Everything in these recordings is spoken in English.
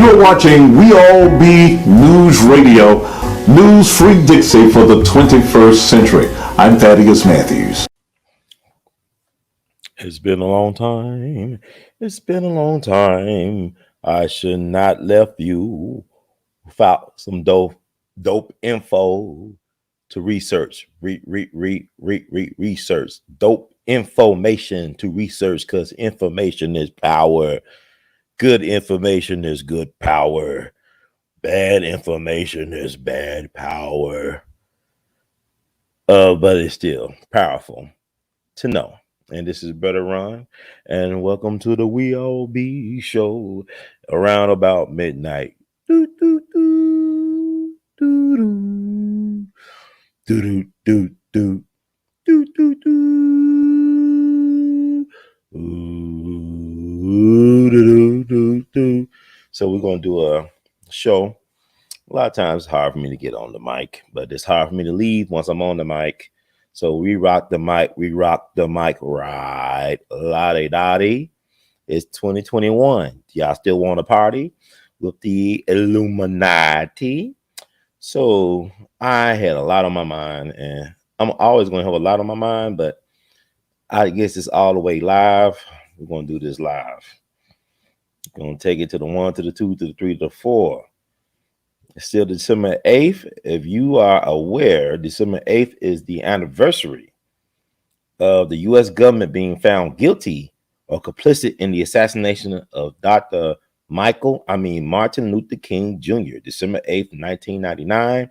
You're watching We All Be News Radio, News Free Dixie for the 21st century. I'm Thaddeus Matthews. It's been a long time. It's been a long time. I should not left you without some dope info to research. Research. Dope information to research, because information is power. Good information is good power. Bad information is bad power. But it's still powerful to know. And this is Brother Ron, and welcome to the We All Be show around about midnight. Do do do do do do do do do do do. So we're gonna do a show. A lot of times it's hard for me to get on the mic, but it's hard for me to leave once I'm on the mic. So we rock the mic right. La-di-da-di. It's 2021. Y'all still want to party with the Illuminati? So I had a lot on my mind, and I'm always going to have a lot on my mind, but I guess it's all the way live. We're going to do this live. We're going to take it to the 1, to the 2, to the 3, to the 4. It's still December 8th. If you are aware, December 8th is the anniversary of the U.S. government being found guilty or complicit in the assassination of Martin Luther King Jr., December 8th, 1999,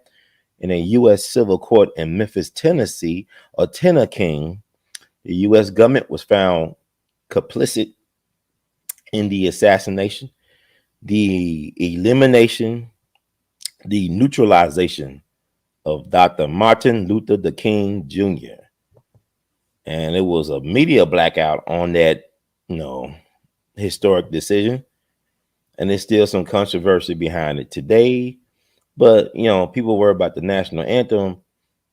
in a U.S. civil court in Memphis, Tennessee. Attn, the U.S. government was found complicit in the assassination, the elimination, the neutralization of Dr. Martin Luther King Jr. And it was a media blackout on that, historic decision. And there's still some controversy behind it today. But, people worry about the national anthem,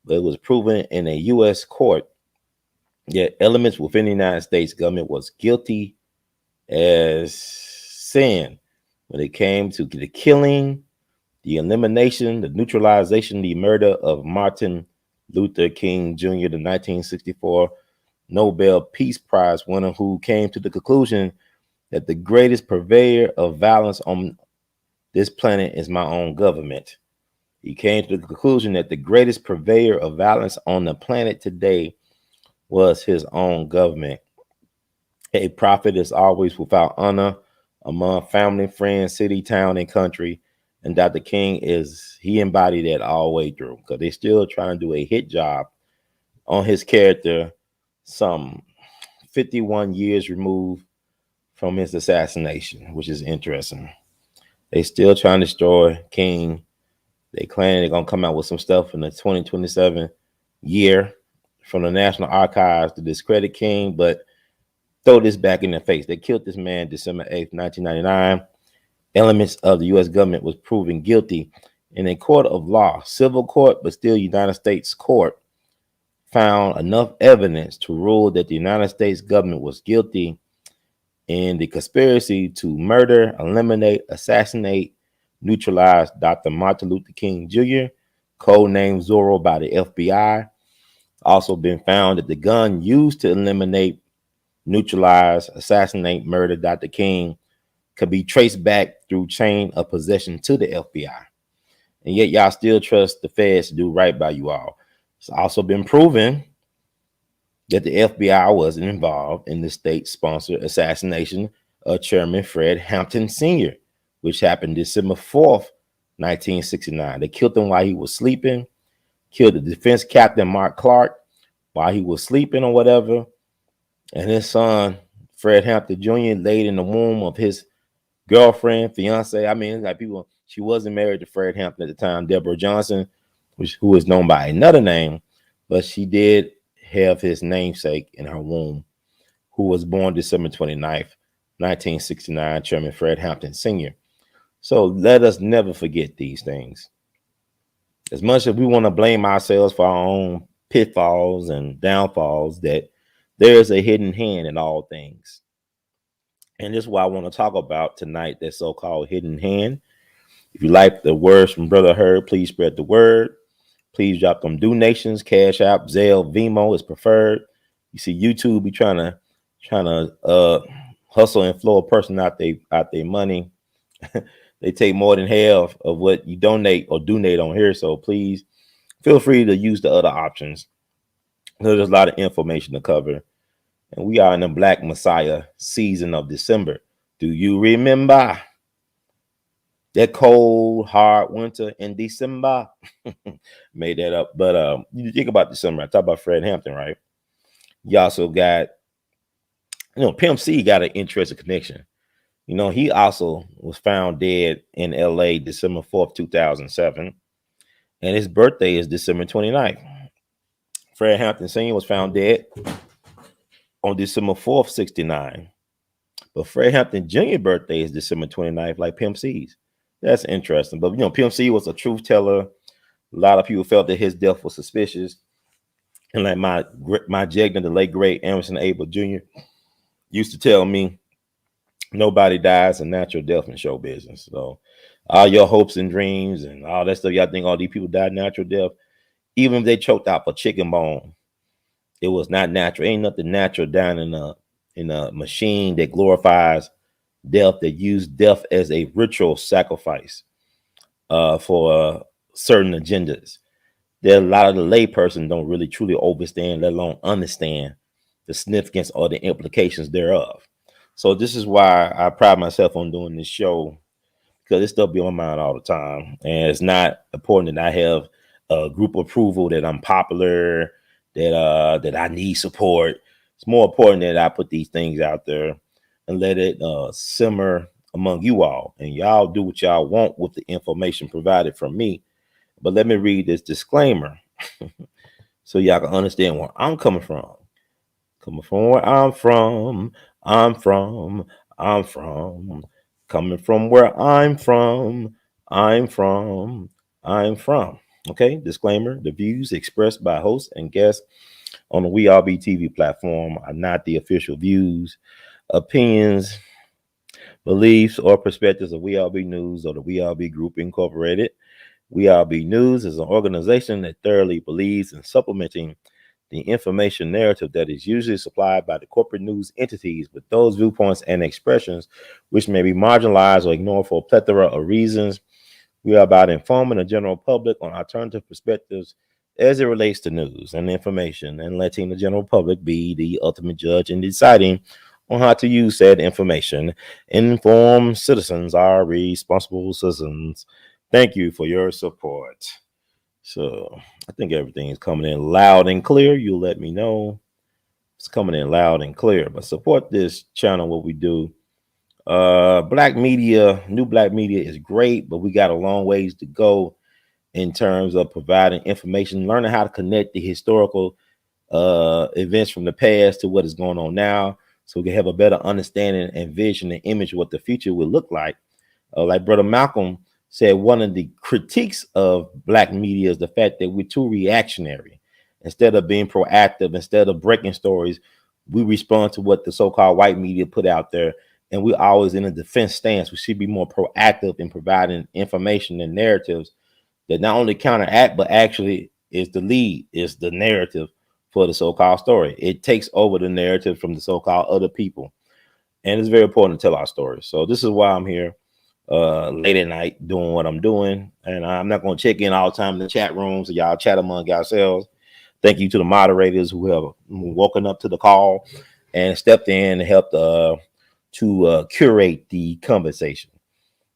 but it was proven in a U.S. court that elements within the United States government was guilty as sin when it came to the killing, the elimination, the neutralization, the murder of Martin Luther King Jr., the 1964 Nobel Peace Prize winner, who came to the conclusion that the greatest purveyor of violence on this planet is my own government. He came to the conclusion that the greatest purveyor of violence on the planet today was his own government. A prophet is always without honor among family, friends, city, town, and country. And Dr. King he embodied that all the way through, because they're still trying to do a hit job on his character some 51 years removed from his assassination, which is interesting. They still trying to destroy King. They claim they're going to come out with some stuff in the 2027 year from the National Archives to discredit King, but throw this back in their face. They killed this man December 8th, 1999. Elements of the U.S. government was proven guilty in a court of law, civil court, but still United States court, found enough evidence to rule that the United States government was guilty in the conspiracy to murder, eliminate, assassinate, neutralize Dr. Martin Luther King Jr., codenamed Zorro by the FBI. Also been found that the gun used to eliminate, neutralize, assassinate, murder Dr. King could be traced back through chain of possession to the FBI. And yet y'all still trust the feds to do right by you all. It's also been proven that the FBI wasn't involved in the state-sponsored assassination of Chairman Fred Hampton Sr., which happened December 4th, 1969. They killed him while he was sleeping, killed the defense captain Mark Clark while he was sleeping or whatever. And his son, Fred Hampton Jr., laid in the womb of his girlfriend, fiance. She wasn't married to Fred Hampton at the time, Deborah Johnson, who is known by another name, but she did have his namesake in her womb, who was born December 29th, 1969, Chairman Fred Hampton Sr. So let us never forget these things. As much as we want to blame ourselves for our own pitfalls and downfalls, that there is a hidden hand in all things. And this is what I want to talk about tonight, that so-called hidden hand. If you like the words from Brother Herb, please spread the word. Please drop them donations. Cash App, Zelle, Venmo is preferred. You see, YouTube be trying to hustle and flow a person out their money. They take more than half of what you donate or donate on here. So please feel free to use the other options. There's a lot of information to cover. And we are in the Black Messiah season of December. Do you remember that cold, hard winter in December? Made that up. But you think about December. I talk about Fred Hampton, right? You also got, Pimp C got an interesting connection. He also was found dead in L.A. December 4th, 2007. And his birthday is December 29th. Fred Hampton Sr. was found dead on December 4th, 69. But Fred Hampton Jr. birthday is December 29th, like Pimp C's. That's interesting. But, Pimp C was a truth teller. A lot of people felt that his death was suspicious. And like my Jegna, the late great Emerson Abel Jr. used to tell me, nobody dies a natural death in show business. So all your hopes and dreams and all that stuff, y'all think all these people died natural death. Even if they choked out a chicken bone, it was not natural. Ain't nothing natural down in a machine that glorifies death, that used death as a ritual sacrifice for certain agendas. There are a lot of the layperson don't really truly understand, let alone understand the significance or the implications thereof. So this is why I pride myself on doing this show, because this stuff be on my mind all the time. And it's not important that I have a group approval, that I'm popular, that I need support. It's more important that I put these things out there and let it simmer among you all. And y'all do what y'all want with the information provided from me. But let me read this disclaimer so y'all can understand where I'm coming from. Coming from where I'm from, I'm from, I'm from. Coming from where I'm from, I'm from, I'm from. Okay, disclaimer: the views expressed by hosts and guests on the We All Be TV platform are not the official views, opinions, beliefs, or perspectives of We All Be News or the We All Be Group Incorporated. We All Be News is an organization that thoroughly believes in supplementing the information narrative that is usually supplied by the corporate news entities with those viewpoints and expressions which may be marginalized or ignored for a plethora of reasons. We are about informing the general public on alternative perspectives as it relates to news and information, and letting the general public be the ultimate judge in deciding on how to use said information. Informed citizens are responsible citizens. Thank you for your support. So I think everything is coming in loud and clear. You'll let me know it's coming in loud and clear. But support this channel, what we do. Black media, new black media is great, but we got a long ways to go in terms of providing information, learning how to connect the historical events from the past to what is going on now, so we can have a better understanding and vision and image of what the future will look like. Like Brother Malcolm said, one of the critiques of black media is the fact that we're too reactionary. Instead of being proactive, instead of breaking stories, we respond to what the so-called white media put out there, and we're always in a defense stance. We should be more proactive in providing information and narratives that not only counteract, but actually is the lead, is the narrative for the so-called story. It takes over the narrative from the so-called other people. And it's very important to tell our stories. So this is why I'm here late at night doing what I'm doing. And I'm not going to check in all the time in the chat rooms. So y'all chat among yourselves. Thank you to the moderators who have woken up to the call and stepped in and helped to curate the conversation.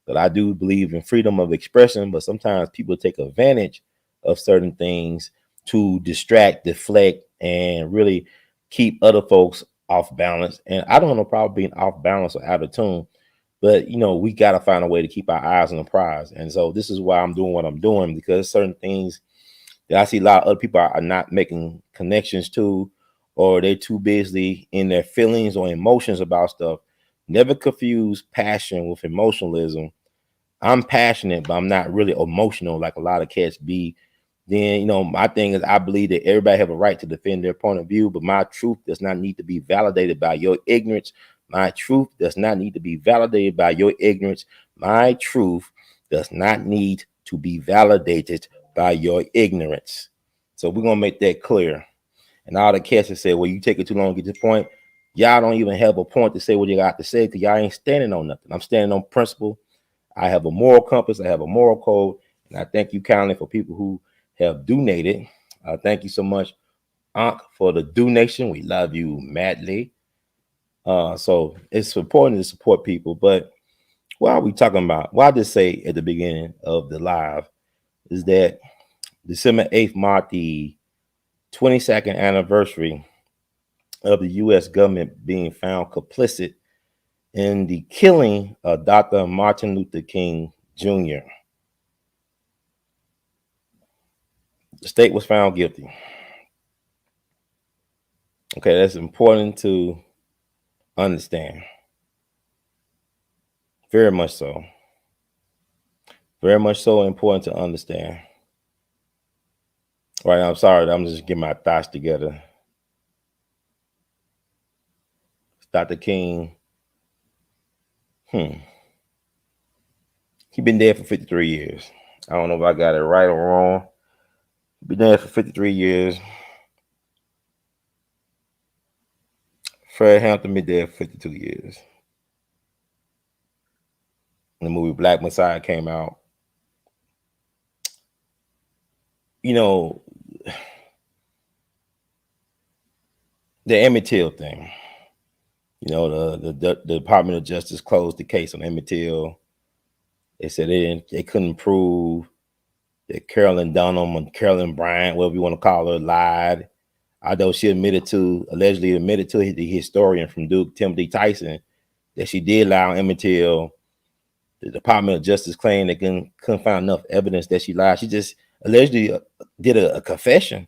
But I do believe in freedom of expression, but sometimes people take advantage of certain things to distract, deflect, and really keep other folks off balance. And I don't have no problem being off balance or out of tune, but we got to find a way to keep our eyes on the prize. And so this is why I'm doing what I'm doing, because certain things that I see a lot of other people are not making connections to, or they're too busy in their feelings or emotions about stuff. Never confuse passion with emotionalism. I'm passionate, but I'm not really emotional like a lot of cats be. Then, my thing is, I believe that everybody have a right to defend their point of view, but my truth does not need to be validated by your ignorance, My truth does not need to be validated by your ignorance. My truth does not need to be validated by your ignorance. So we're gonna make that clear. And all the cats that say, well, you take it too long to get to the point. Y'all don't even have a point to say what you got to say because y'all ain't standing on nothing. I'm standing on principle. I have a moral compass. I have a moral code. And I thank you kindly for people who have donated. Thank you so much, Ankh, for the donation. We love you madly. So it's important to support people. But what are we talking about? What I just say at the beginning of the live is that December 8th marked the 22nd anniversary of the U.S. government being found complicit in the killing of Dr. Martin Luther King Jr. The state was found guilty. Okay, that's important to understand. Very much so. Very much so important to understand. All right, I'm sorry. I'm just getting my thoughts together. Dr. King. He been dead for 53 years. I don't know if I got it right or wrong. Been dead for 53 years. Fred Hampton been dead for 52 years. The movie Black Messiah came out. You know, the Emmett Till thing. You know, the Department of Justice closed the case on Emmett Till. They said they couldn't prove that Carolyn Dunham or Carolyn Bryant, whatever you want to call her, lied. Although she allegedly admitted to the historian from Duke, Timothy Tyson, that she did lie on Emmett Till. The Department of Justice claimed they couldn't find enough evidence that she lied. She just allegedly did a confession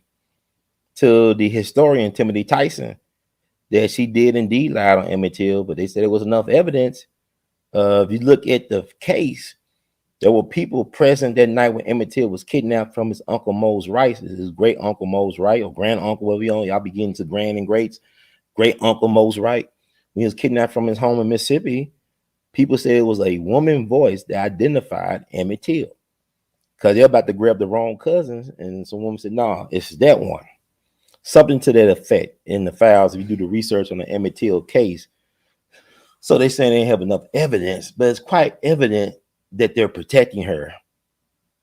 to the historian Timothy Tyson that she did indeed lie on Emmett Till, but they said there was enough evidence. If you look at the case, there were people present that night when Emmett Till was kidnapped from his Uncle Mose Wright, his great Uncle Mose Wright, or grand uncle, whatever you on. Y'all be getting to grand and greats. Great Uncle Mose Wright. When he was kidnapped from his home in Mississippi, people said it was a woman voice that identified Emmett Till. Because they're about to grab the wrong cousins, and some woman said, no, it's that one. Something to that effect in the files, if you do the research on the Emmett Till case. So they say they didn't have enough evidence, but it's quite evident that they're protecting her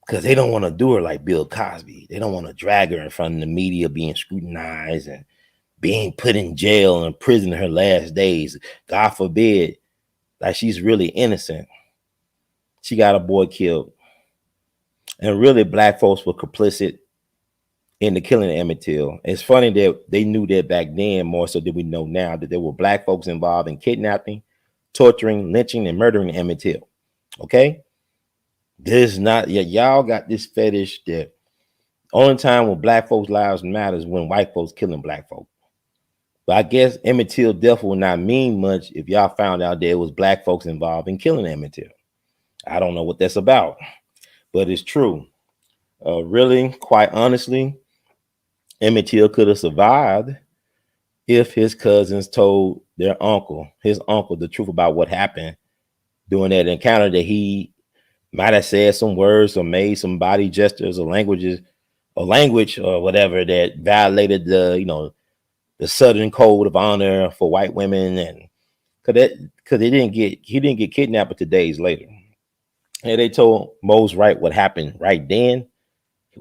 because they don't want to do her like Bill Cosby. They don't want to drag her in front of the media being scrutinized and being put in jail and prison in her last days. God forbid, like she's really innocent. She got a boy killed. And really, black folks were complicit in the killing of Emmett Till. It's funny that they knew that back then more so than we know now, that there were black folks involved in kidnapping, torturing, lynching, and murdering Emmett Till. Okay? This is not, y'all got this fetish that only time when black folks' lives matter is when white folks killing black folks. But I guess Emmett Till death will not mean much if y'all found out there was black folks involved in killing Emmett Till. I don't know what that's about, but it's true. Really, quite honestly, Emmett Till could have survived if his cousins told his uncle, the truth about what happened during that encounter, that he might have said some words or made some body gestures or language or whatever that violated the Southern code of honor for white women, and because he didn't get kidnapped until days later. And they told Mose Wright what happened right then,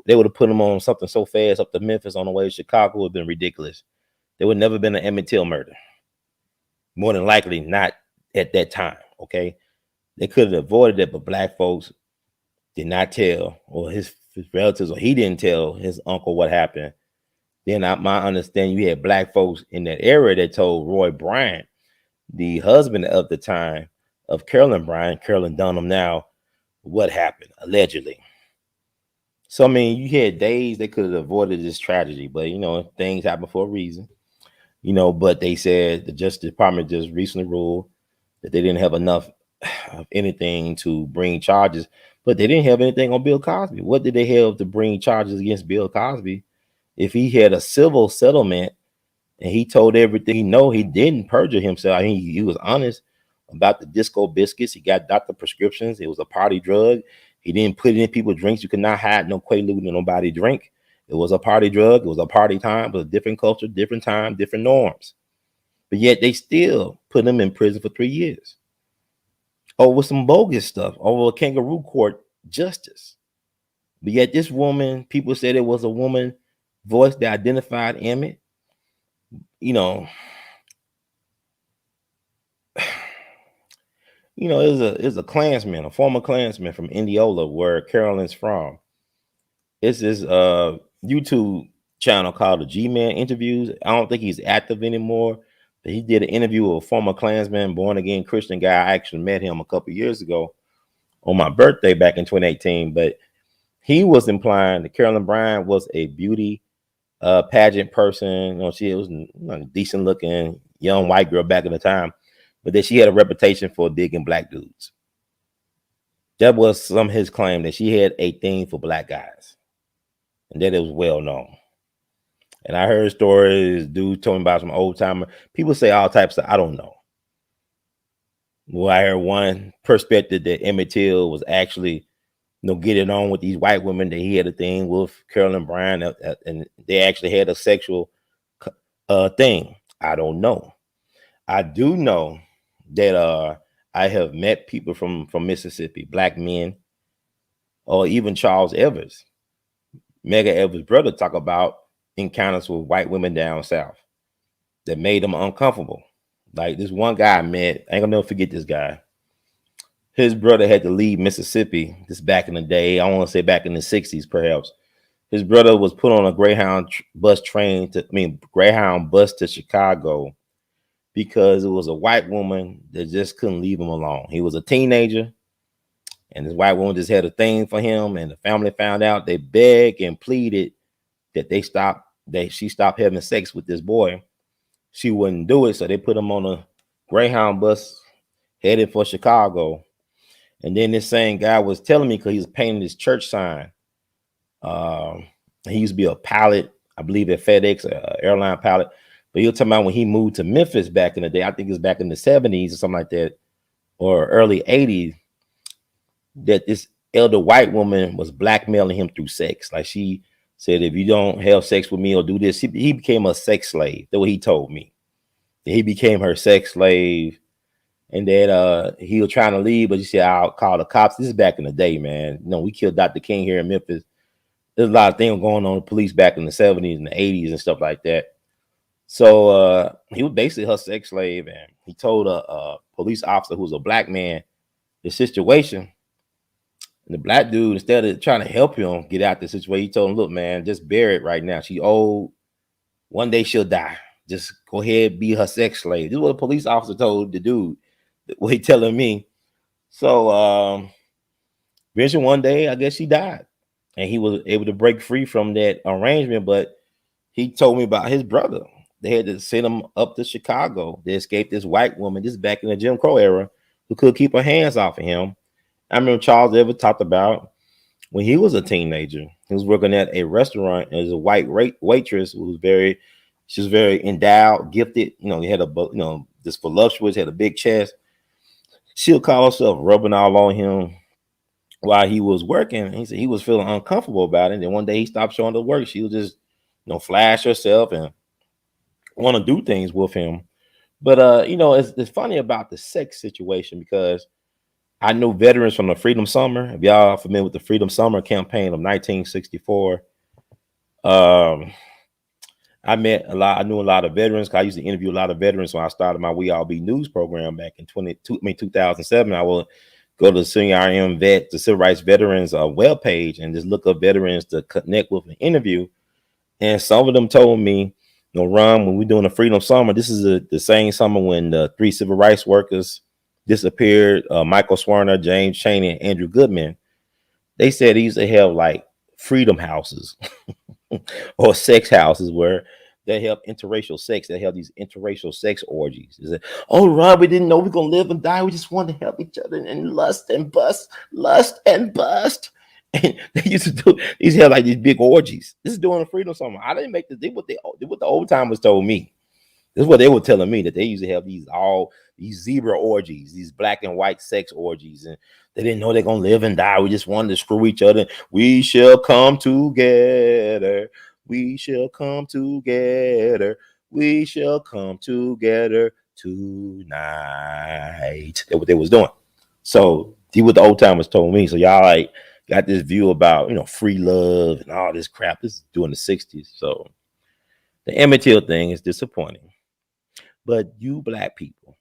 they would have put him on something so fast up to Memphis on the way to Chicago would have been ridiculous. There would never been an Emmett Till murder. More than likely not at that time, okay? They could have avoided it, but black folks did not tell, or his relatives, or he didn't tell his uncle what happened. Then my understanding, you had black folks in that area that told Roy Bryant, the husband of the time of Carolyn Bryant, Carolyn Dunham now, what happened, allegedly. So, I mean, you had days they could have avoided this tragedy, but, things happen for a reason, but they said the Justice Department just recently ruled that they didn't have enough of anything to bring charges, but they didn't have anything on Bill Cosby. What did they have to bring charges against Bill Cosby if he had a civil settlement and he told everything he know. He didn't perjure himself. He was honest about the disco biscuits. He got doctor prescriptions. It was a party drug. He didn't put it in people's drinks. You could not hide no Quaalude in nobody drink. It was a party drug. It was a party time. It was a different culture, different time, different norms. But yet they still put him in prison for 3 years over some bogus stuff, over a kangaroo court justice. But yet this woman, people said it was a woman voice that identified Emmett. You know, it was a Klansman, a former Klansman from Indianola, where Carolyn's from. It's this YouTube channel called the G-Man Interviews. I don't think he's active anymore. But he did an interview with a former Klansman, born again Christian guy. I actually met him a couple years ago on my birthday back in 2018. But he was implying that Carolyn Bryant was a beauty pageant person. She was a decent looking young white girl back in the time, but that she had a reputation for digging black dudes. That was some of his claim, that she had a thing for black guys, and that it was well known. And I heard stories, dude told me about some old timer. People say all types of, I don't know. Well, I heard one perspective that Emmett Till was actually, getting on with these white women, that he had a thing with Carolyn Bryant, and they actually had a sexual thing. I don't know. I do know that I have met people from Mississippi, black men, or even Charles Evers, Medgar Evers' brother, talk about encounters with white women down south that made them uncomfortable. Like this one guy I met, I ain't gonna never forget this guy. His brother had to leave Mississippi. This back in the day, I want to say back in the 60s, perhaps. His brother was put on a Greyhound bus to Chicago because it was a white woman that just couldn't leave him alone. He was a teenager, and this white woman just had a thing for him, and the family found out. They begged and pleaded that she stopped having sex with this boy. She wouldn't do it, so they put him on a Greyhound bus headed for Chicago. And then this same guy was telling me, because he was painting his church sign. He used to be a pilot, I believe, at FedEx, airline pilot. But he was talking about when he moved to Memphis back in the day. I think it was back in the 70s or something like that, or early 80s, that this elder white woman was blackmailing him through sex. Like she said, if you don't have sex with me or do this, he became a sex slave. That's what he told me. He became her sex slave. And that he was trying to leave, but he said, I'll call the cops. This is back in the day, man. We killed Dr. King here in Memphis. There's a lot of things going on with the police back in the 70s and the 80s and stuff like that. So he was basically her sex slave, and he told a police officer who was a black man the situation. And the black dude, instead of trying to help him get out the situation, he told him, look, man, just bury it right now. She old. One day she'll die. Just go ahead, be her sex slave. This is what a police officer told the dude. What he telling me. So eventually one day, I guess she died, and he was able to break free from that arrangement. But he told me about his brother. They had to send him up to Chicago. They escaped this white woman, this is back in the Jim Crow era, who could keep her hands off of him. I remember Charles Evers talked about when he was a teenager. He was working at a restaurant as a white waitress who was she was very endowed, gifted. He had this voluptuous, had a big chest. She'll call herself rubbing all on him while he was working. He said he was feeling uncomfortable about it. And one day he stopped showing the work. She would just, flash herself and want to do things with him. But it's funny about the sex situation, because I know veterans from the Freedom Summer. If y'all are familiar with the Freedom Summer campaign of 1964, I knew a lot of veterans. I used to interview a lot of veterans when I started my We All Be News program back in 2007. I will go to the Senior RM Vet, the Civil Rights Veterans webpage, and just look up veterans to connect with and interview. And some of them told me, Ron, when we're doing the Freedom Summer, this is the same summer when the 3 civil rights workers disappeared, Michael Swerner, James Chaney, and Andrew Goodman. They said they used to have like freedom houses or sex houses where they help interracial sex. They have these interracial sex orgies. They say, oh, Rob, we didn't know we're going to live and die. We just wanted to help each other and lust and bust. And they used to have like these big orgies. This is during the Freedom Summer. I didn't make this. What the old timers told me. This is what they were telling me, that they used to have these zebra orgies, these black and white sex orgies, and they didn't know they're gonna live and die. We just wanted to screw each other. We shall come together. We shall come together. We shall come together tonight. That's what they was doing. So see what the old timers told me. So y'all like got this view about free love and all this crap. This is during the 60s. So the Emmett Till thing is disappointing. But you black people,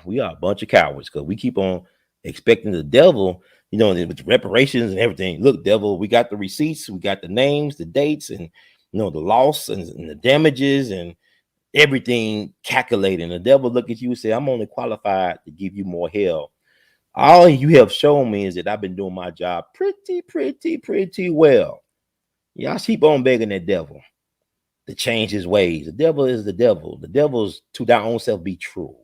we are a bunch of cowards because we keep on expecting the devil, with reparations and everything. Look, devil, we got the receipts, we got the names, the dates, and the loss and the damages and everything calculating. The devil look at you and say, I'm only qualified to give you more hell. All you have shown me is that I've been doing my job pretty well. Y'all keep on begging that devil to change his ways. The devil is the devil. The devil's to thy own self be true.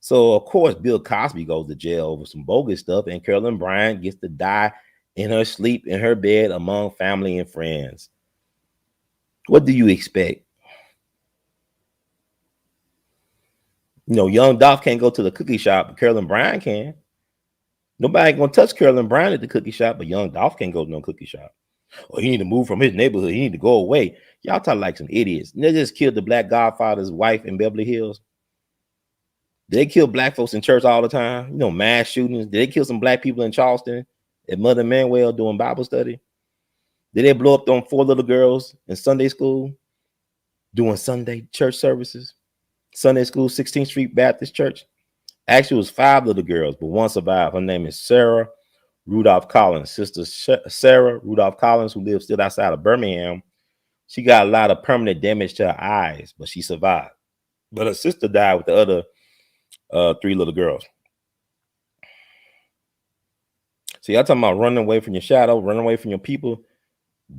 So, of course, Bill Cosby goes to jail over some bogus stuff, and Carolyn Bryant gets to die in her sleep in her bed among family and friends. What do you expect? Young Dolph can't go to the cookie shop, but Carolyn Bryant can. Nobody gonna touch Carolyn Bryant at the cookie shop, but young Dolph can't go to no cookie shop. Or he need to move from his neighborhood. He need to go away. Y'all talk like some idiots. They just killed the black godfather's wife in Beverly Hills. Did they kill black folks in church all the time? Mass shootings. Did they kill some black people in Charleston at Mother Manuel doing Bible study? Did they blow up on 4 little girls in Sunday school doing Sunday church services? Sunday school, 16th Street Baptist Church. Actually, it was 5 little girls, but one survived. Her name is Sarah Rudolph Collins. Sister Sarah Rudolph Collins, who lives still outside of Birmingham. She got a lot of permanent damage to her eyes, but she survived. But her sister died with the other 3 little girls. So y'all talking about running away from your shadow, running away from your people.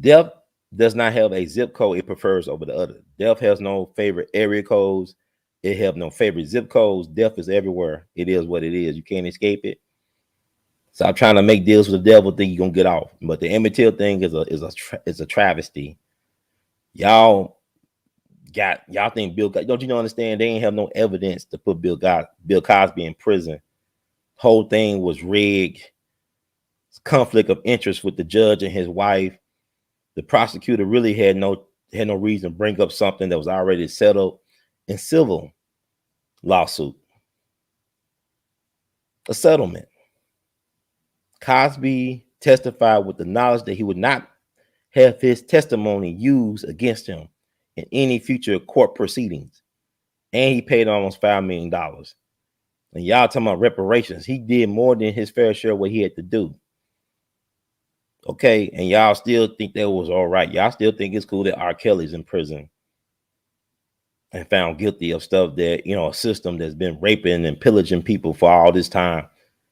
Death does not have a zip code it prefers over the other. Death has no favorite area codes. It have no favorite zip codes. Death is everywhere. It is what it is. You can't escape it. Stop trying to make deals with the devil, think you're gonna get off. But the Emmett Till thing is a travesty. Y'all think Bill, don't you understand? They ain't have no evidence to put Bill Cosby in prison. Whole thing was rigged. Conflict of interest with the judge and his wife. The prosecutor really had no reason to bring up something that was already settled in civil lawsuit. A settlement. Cosby testified with the knowledge that he would not have his testimony used against him in any future court proceedings. And he paid almost $5 million. And y'all talking about reparations. He did more than his fair share of what he had to do. Okay, and y'all still think that was all right. Y'all still think it's cool that R. Kelly's in prison and found guilty of stuff that, a system that's been raping and pillaging people for all this time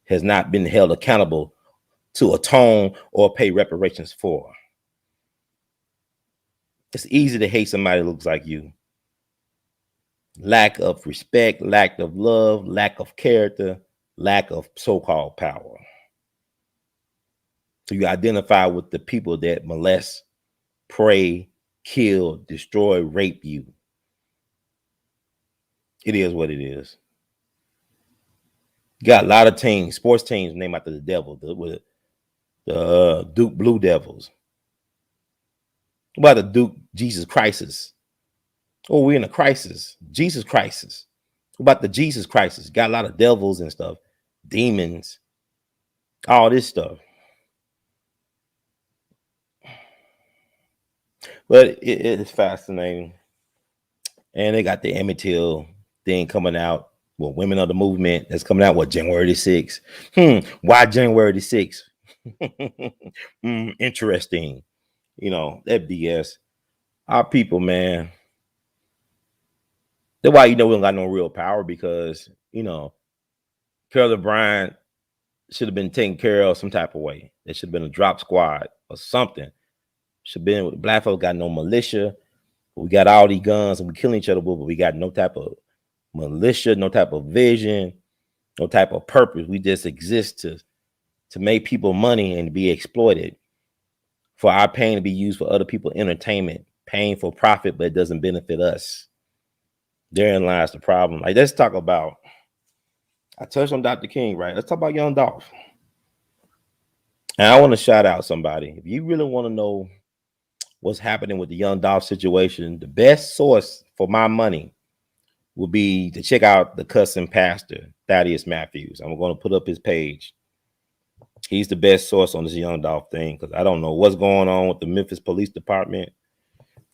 has not been held accountable to atone or pay reparations for. It's easy to hate somebody that looks like you. Lack of respect, lack of love, lack of character, lack of so-called power. So you identify with the people that molest, prey, kill, destroy, rape you. It is what it is. You got a lot of teams, sports teams named after the devil, the Duke Blue Devils. What about the Duke Jesus Crisis? Oh, we're in a crisis. Jesus crisis. What about the Jesus crisis? Got a lot of devils and stuff, demons, all this stuff. But it is fascinating. And they got the Emmett Till thing coming out. Well, Women of the Movement that's coming out, January 6th. Why January 6th? Interesting. That BS. Our people, man. That's why we don't got no real power, because Carolyn Bryant should have been taken care of some type of way. There should have been a drop squad or something. Should have been. Black folks got no militia. We got all these guns and we killing each other with, but we got no type of militia, no type of vision, no type of purpose. We just exist to make people money and be exploited, for our pain to be used for other people's entertainment, paying for profit, but it doesn't benefit us. Therein lies the problem. Like, let's talk about, I touched on Dr. King, right? Let's talk about young Dolph. And I want to shout out somebody. If you really want to know what's happening with the young Dolph situation, the best source for my money would be to check out the cussing pastor, Thaddeus Matthews. I'm going to put up his page. He's the best source on this young Dolph thing, because I don't know what's going on with the Memphis Police Department.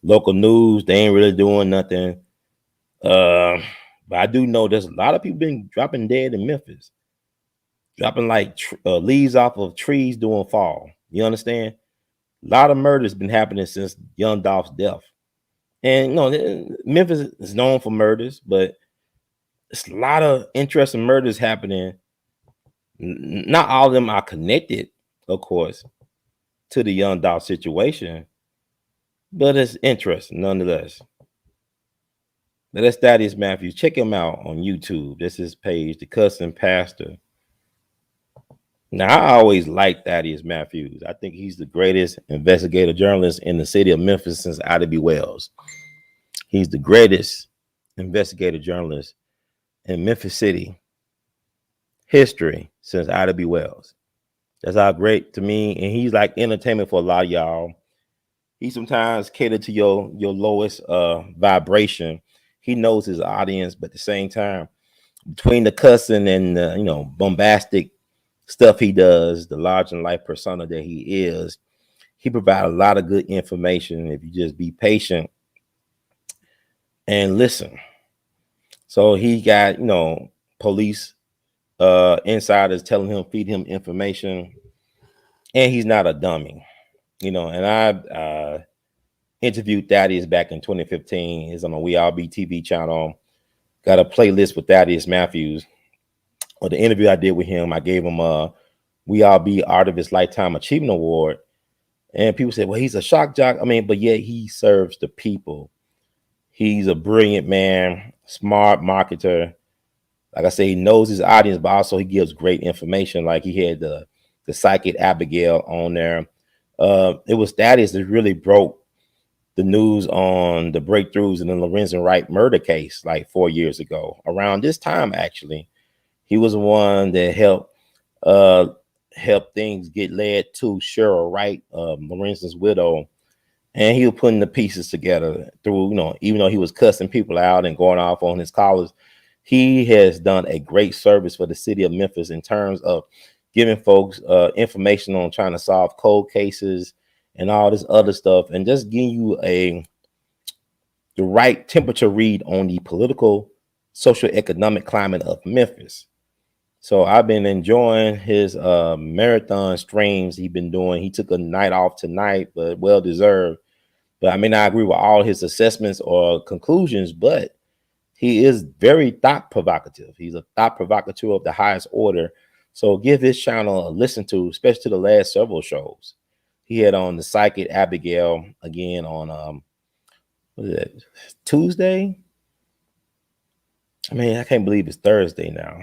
Local news, they ain't really doing nothing. But I do know there's a lot of people been dropping dead in Memphis, dropping like leaves off of trees during fall. You understand? A lot of murders been happening since young Dolph's death. And Memphis is known for murders, but it's a lot of interesting murders happening. Not all of them are connected, of course, to the young Dolph situation, but it's interesting nonetheless. Now, that's Thaddeus Matthews. Check him out on YouTube. That's his page, The Cussing Pastor. Now, I always liked Thaddeus Matthews. I think he's the greatest investigative journalist in the city of Memphis since A.L.L. He's the greatest investigative journalist in Memphis City history since A.L. That's how great to me. And he's like entertainment for a lot of y'all. He sometimes cater to your lowest vibration. He knows his audience, but at the same time, between the cussing and the, bombastic stuff he does, the large and life persona that he is, he provides a lot of good information if you just be patient and listen. So he got, police insiders telling him, feed him information, and he's not a dummy, and I interviewed Thaddeus back in 2015. He's on a We All Be TV channel. Got a playlist with Thaddeus Matthews. Or the interview I did with him, I gave him a We All Be Artivist Lifetime Achievement Award. And people said, well, he's a shock jock. But yet he serves the people. He's a brilliant man, smart marketer. Like I say, he knows his audience, but also he gives great information. Like he had the psychic Abigail on there. It was Thaddeus that really broke the news on the breakthroughs in the Lorenzen Wright murder case like 4 years ago. Around this time, actually, he was the one that helped things get led to Cheryl Wright, Lorenzen's widow. And he was putting the pieces together through, even though he was cussing people out and going off on his callers, he has done a great service for the city of Memphis in terms of giving folks information on trying to solve cold cases and all this other stuff, and just giving you the right temperature read on the political, social, economic climate of Memphis. So I've been enjoying his marathon streams he's been doing. He took a night off tonight, but well deserved. But I may not agree with all his assessments or conclusions, but he is very thought provocative. He's a thought provocateur of the highest order. So give his channel a listen to, especially to the last several shows. He had on the psychic Abigail again on what is that, Tuesday? I can't believe it's Thursday now.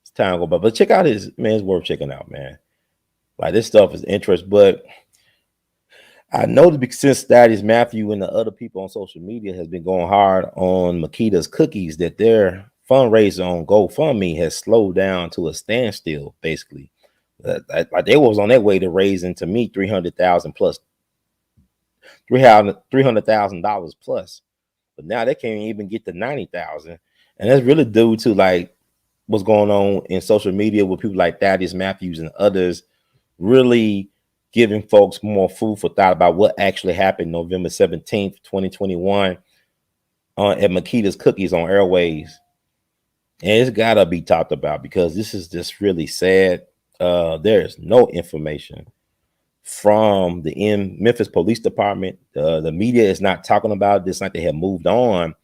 It's time to go by. But check out his, man, it's worth checking out, man. Like, this stuff is interesting. But I know that since Thaddeus Matthew and the other people on social media has been going hard on Makita's cookies, that their fundraiser on GoFundMe has slowed down to a standstill, basically. Like they was on their way to raising, to me, $300,000 plus, $300,000 plus, but now they can't even get to 90,000, and that's really due to like what's going on in social media with people like Thaddeus Matthews and others really giving folks more food for thought about what actually happened November 17th, 2021, at Makita's Cookies on Airways, and it's gotta be talked about because this is just really sad. There is no information from the Memphis Police Department. The media is not talking about this like they have moved on,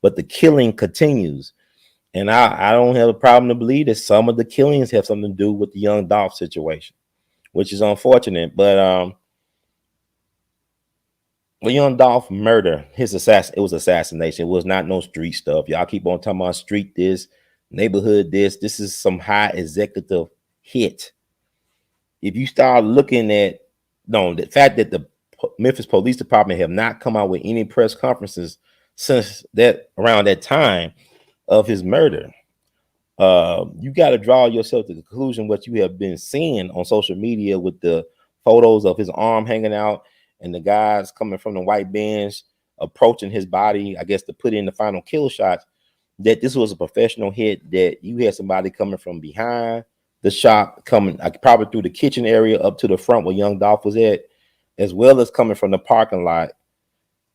but the killing continues. And I don't have a problem to believe that some of the killings have something to do with the young Dolph situation, which is unfortunate. But the young Dolph murder, it was assassination. It was not no street stuff. Y'all keep on talking about street this, neighborhood this. This is some high executive hit. If you start looking at the fact that the Memphis Police Department have not come out with any press conferences since that around that time of his murder. You got to draw yourself to the conclusion what you have been seeing on social media with the photos of his arm hanging out and the guys coming from the white Benz approaching his body, I guess, to put in the final kill shots. That this was a professional hit, that you had somebody coming from behind the shop, coming like probably through the kitchen area up to the front where young Dolph was at, as well as coming from the parking lot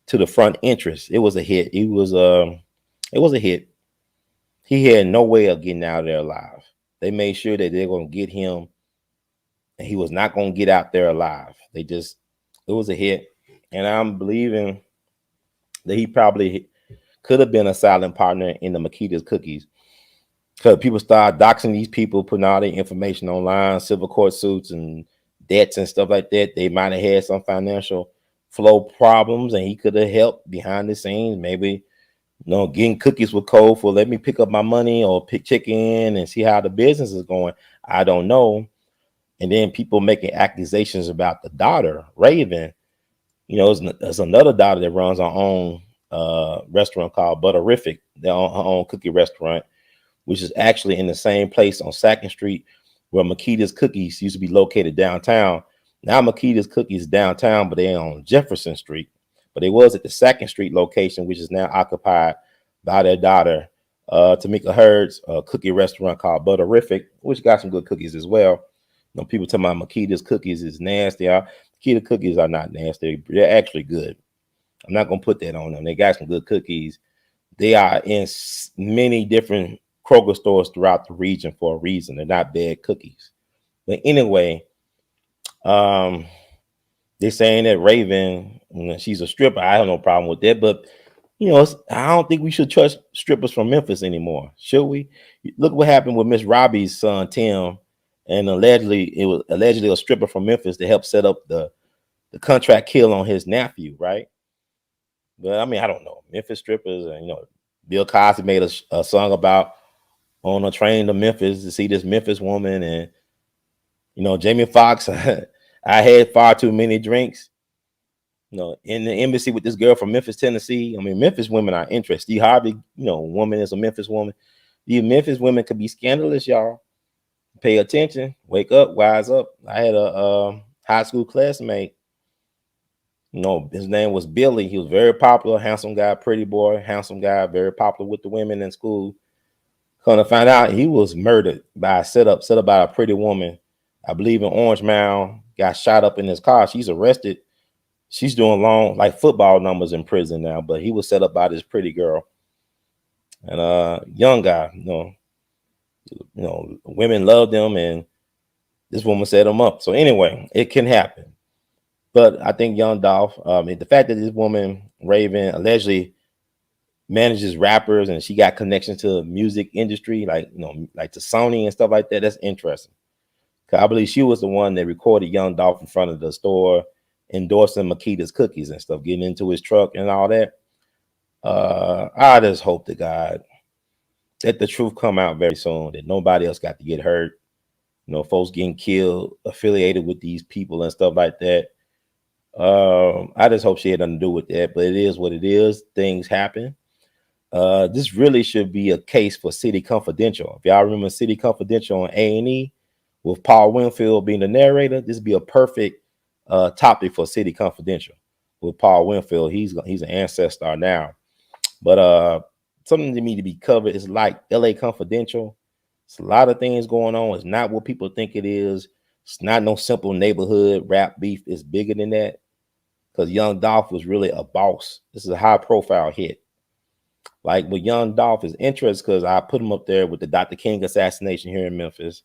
to the front entrance. It was a hit. It was a hit. He had no way of getting out of there alive. They made sure that they're going to get him, and he was not going to get out there alive. It was a hit. And I'm believing that he probably could have been a silent partner in the Makita's cookies. Because people start doxing these people, putting all their information online, civil court suits and debts and stuff like that. They might have had some financial flow problems, and he could have helped behind the scenes, maybe getting cookies with code for let me pick up my money or check in and see how the business is going. I don't know. And then people making accusations about the daughter, Raven. There's another daughter that runs her own restaurant called Butterific, her own cookie restaurant, which is actually in the same place on 2nd Street where Makita's Cookies used to be located downtown. Now Makita's Cookies downtown, but they're on Jefferson Street. But it was at the 2nd Street location, which is now occupied by their daughter, Tamika Hurd's cookie restaurant called Butterific, which got some good cookies as well. People talking about Makita's Cookies is nasty. Makita cookies are not nasty. They're actually good. I'm not going to put that on them. They got some good cookies. They are in many different Kroger stores throughout the region for a reason. They're not bad cookies. But anyway, they're saying that Raven, she's a stripper. I have no problem with that. But, I don't think we should trust strippers from Memphis anymore. Should we? Look what happened with Miss Robbie's son, Tim. And it was allegedly a stripper from Memphis that helped set up the contract kill on his nephew, right? But I mean, I don't know. Memphis strippers, and Bill Cosby made a song about on a train to Memphis to see this Memphis woman, and Jamie Foxx. I had far too many drinks. In the embassy with this girl from Memphis, Tennessee. I mean, Memphis women are interesting. Steve Harvey, woman is a Memphis woman. These Memphis women could be scandalous, y'all. Pay attention, wake up, wise up. I had a high school classmate. His name was Billy. He was very popular, handsome guy, pretty boy, handsome guy, very popular with the women in school. Come to find out, he was murdered by set up by a pretty woman. I believe in Orange Mound. Got shot up in his car. She's arrested. She's doing long, like football numbers in prison now. But he was set up by this pretty girl, and young guy. Women loved him, and this woman set him up. So anyway, it can happen. But I think young Dolph, the fact that this woman, Raven, allegedly manages rappers and she got connections to the music industry, like to Sony and stuff like that, that's interesting. Cause I believe she was the one that recorded young Dolph in front of the store, endorsing Makita's Cookies and stuff, getting into his truck and all that. I just hope to God that the truth come out very soon, that nobody else got to get hurt. Folks getting killed affiliated with these people and stuff like that. I just hope she had nothing to do with that, but it is what it is. Things happen. This really should be a case for City Confidential. If y'all remember City Confidential on A&E with Paul Winfield being the narrator, this would be a perfect topic for City Confidential with Paul Winfield. He's an ancestor now. But something to me to be covered is like LA Confidential. It's a lot of things going on. It's not what people think it is. It's not no simple neighborhood rap beef. It's bigger than that. Because Young Dolph was really a boss. This is a high profile hit. Like with Young Dolph is interest because I put him up there with the Dr. King assassination here in Memphis.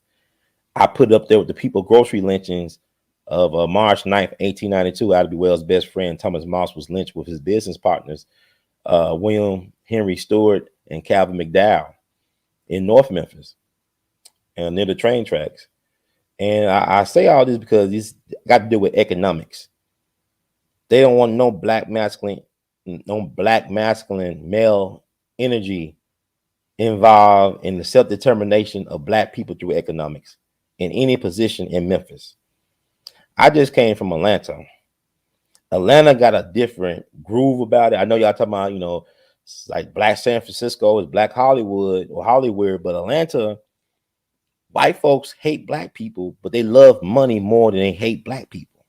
I put it up there with the people grocery lynchings of March 9th, 1892. Ida B. Wells' best friend Thomas Moss was lynched with his business partners, William Henry Stewart and Calvin McDowell in North Memphis and near the train tracks. And I say all this because it's got to do with economics. They don't want no black masculine male energy involved in the self-determination of black people through economics in any position in Memphis. I just came from Atlanta. Atlanta got a different groove about it. I know y'all talking about, It's like Black San Francisco is Black Hollywood or Hollywood, but Atlanta, white folks hate Black people, but they love money more than they hate Black people.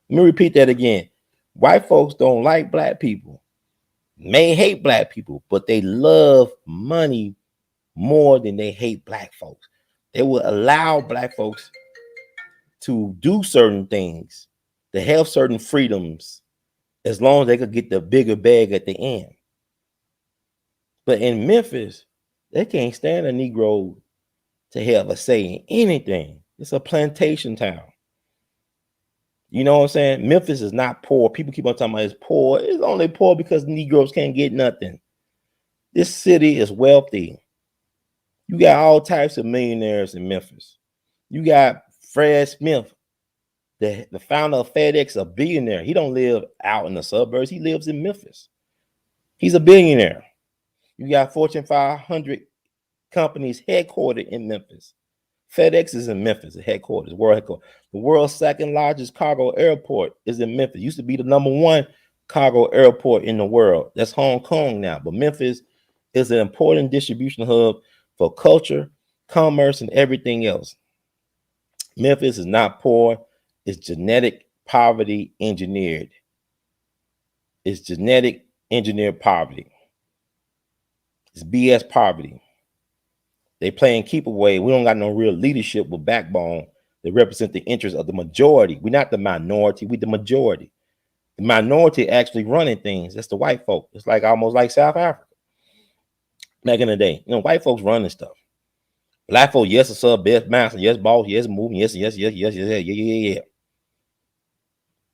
Let me repeat that again. White folks don't like Black people, may hate Black people, but they love money more than they hate Black folks. They will allow Black folks to do certain things, to have certain freedoms, as long as they could get the bigger bag at the end. But in Memphis, they can't stand a Negro to have a say in anything. It's a plantation town. You know what I'm saying? Memphis is not poor. People keep on talking about it's poor. It's only poor because Negroes can't get nothing. This city is wealthy. You got all types of millionaires in Memphis. You got Fred Smith, the founder of FedEx, a billionaire. He don't live out in the suburbs. He lives in Memphis. He's a billionaire. You got Fortune 500 companies headquartered in Memphis. FedEx is in Memphis, the headquarters, world headquarters. The world's second largest cargo airport is in Memphis. It used to be the #1 cargo airport in the world. That's Hong Kong now. But Memphis is an important distribution hub for culture, commerce, and everything else. Memphis is not poor. It's genetic poverty engineered. It's genetic engineered poverty. It's BS poverty. They playing keep away. We don't got no real leadership with backbone that represent the interests of the majority. We're not the minority. We're the majority. The minority actually running things. That's the white folk. It's like almost like South Africa back in the day. You know, white folks running stuff. Black folks, yes, sir, best master, yes, boss, yes, moving, yes. Yeah.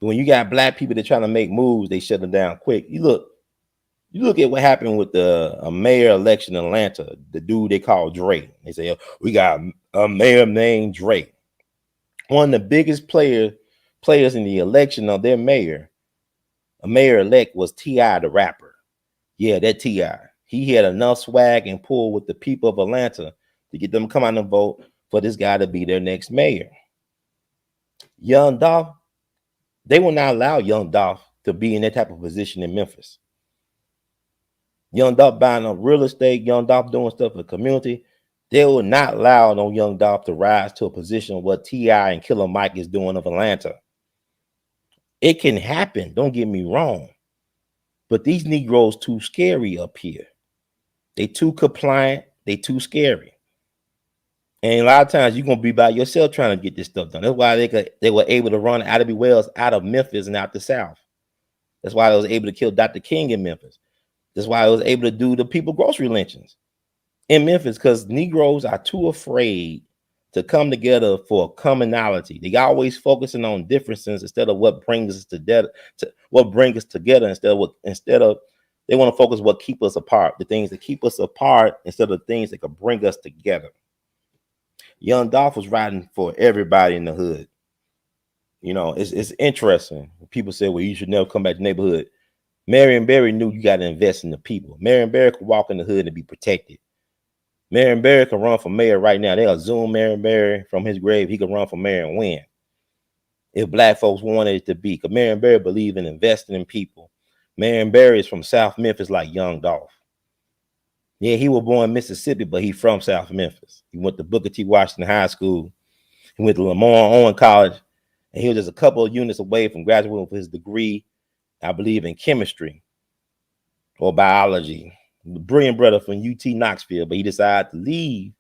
But when you got Black people that trying to make moves, they shut them down quick. You look at what happened with the mayor election in Atlanta, the dude they call Dre. They say, oh, we got a mayor named Dre. One of the biggest players in the election of their mayor, a mayor-elect, was T.I. the rapper. Yeah, that T.I. He had enough swag and pull with the people of Atlanta to get them to come out and vote for this guy to be their next mayor. Young Dolph, they will not allow Young Dolph to be in that type of position in Memphis. Young Dolph buying up real estate, Young Dolph doing stuff for the community. They will not allow no Young Dolph to rise to a position of what T.I. and Killer Mike is doing of Atlanta. It can happen, don't get me wrong. But these Negroes too scary up here. They too compliant, they too scary. And a lot of times you're gonna be by yourself trying to get this stuff done. That's why they were able to run Attn Wells out of Memphis and out the South. That's why they was able to kill Dr. King in Memphis. That's why I was able to do the people grocery lynchings in Memphis, because Negroes are too afraid to come together for commonality. They always focusing on differences instead of what brings us together. Instead of they want to focus what keep us apart, the things that keep us apart instead of things that could bring us together. Young Dolph was riding for everybody in the hood. You know, it's interesting. People say, well, you should never come back to the neighborhood. Marion Barry knew you got to invest in the people. Marion Barry could walk in the hood and be protected. Marion Barry can run for mayor right now. They'll zoom Marion Barry from his grave. He can run for mayor and win. If Black folks wanted it to be. Because Marion Barry believed in investing in people. Marion Barry is from South Memphis like Young Dolph. Yeah, he was born in Mississippi, but he from South Memphis. He went to Booker T. Washington High School. He went to Lamar Owen College. And he was just a couple of units away from graduating with his degree, I believe, in chemistry or biology. Brilliant brother from UT Knoxville, but he decided to leave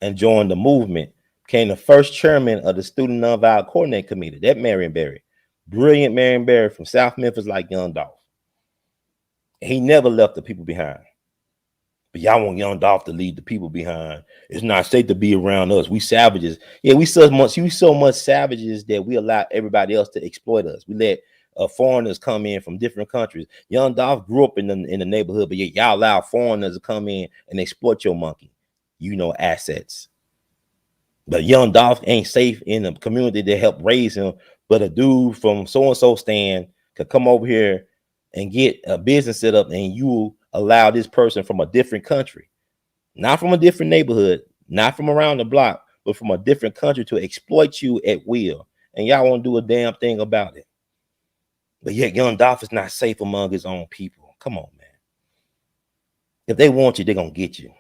and join the movement. Became the first chairman of the Student Nonviolent Coordinating Committee. That Marion Barry. Brilliant Marion Barry from South Memphis like Young Dolph. He never left the people behind. But y'all want Young Dolph to leave the people behind. It's not safe to be around us. We savages. Yeah, we so much savages that we allow everybody else to exploit us. We let foreigners come in from different countries. Young Dolph grew up in the neighborhood, but yet y'all allow foreigners to come in and exploit your monkey, assets. But Young Dolph ain't safe in the community that helped raise him. But a dude from so-and-so stand could come over here and get a business set up, and you allow this person from a different country, not from a different neighborhood, not from around the block, but from a different country to exploit you at will. And y'all won't do a damn thing about it. But yet Young Dolph is not safe among his own people. Come on, man. If they want you, they're gonna get you.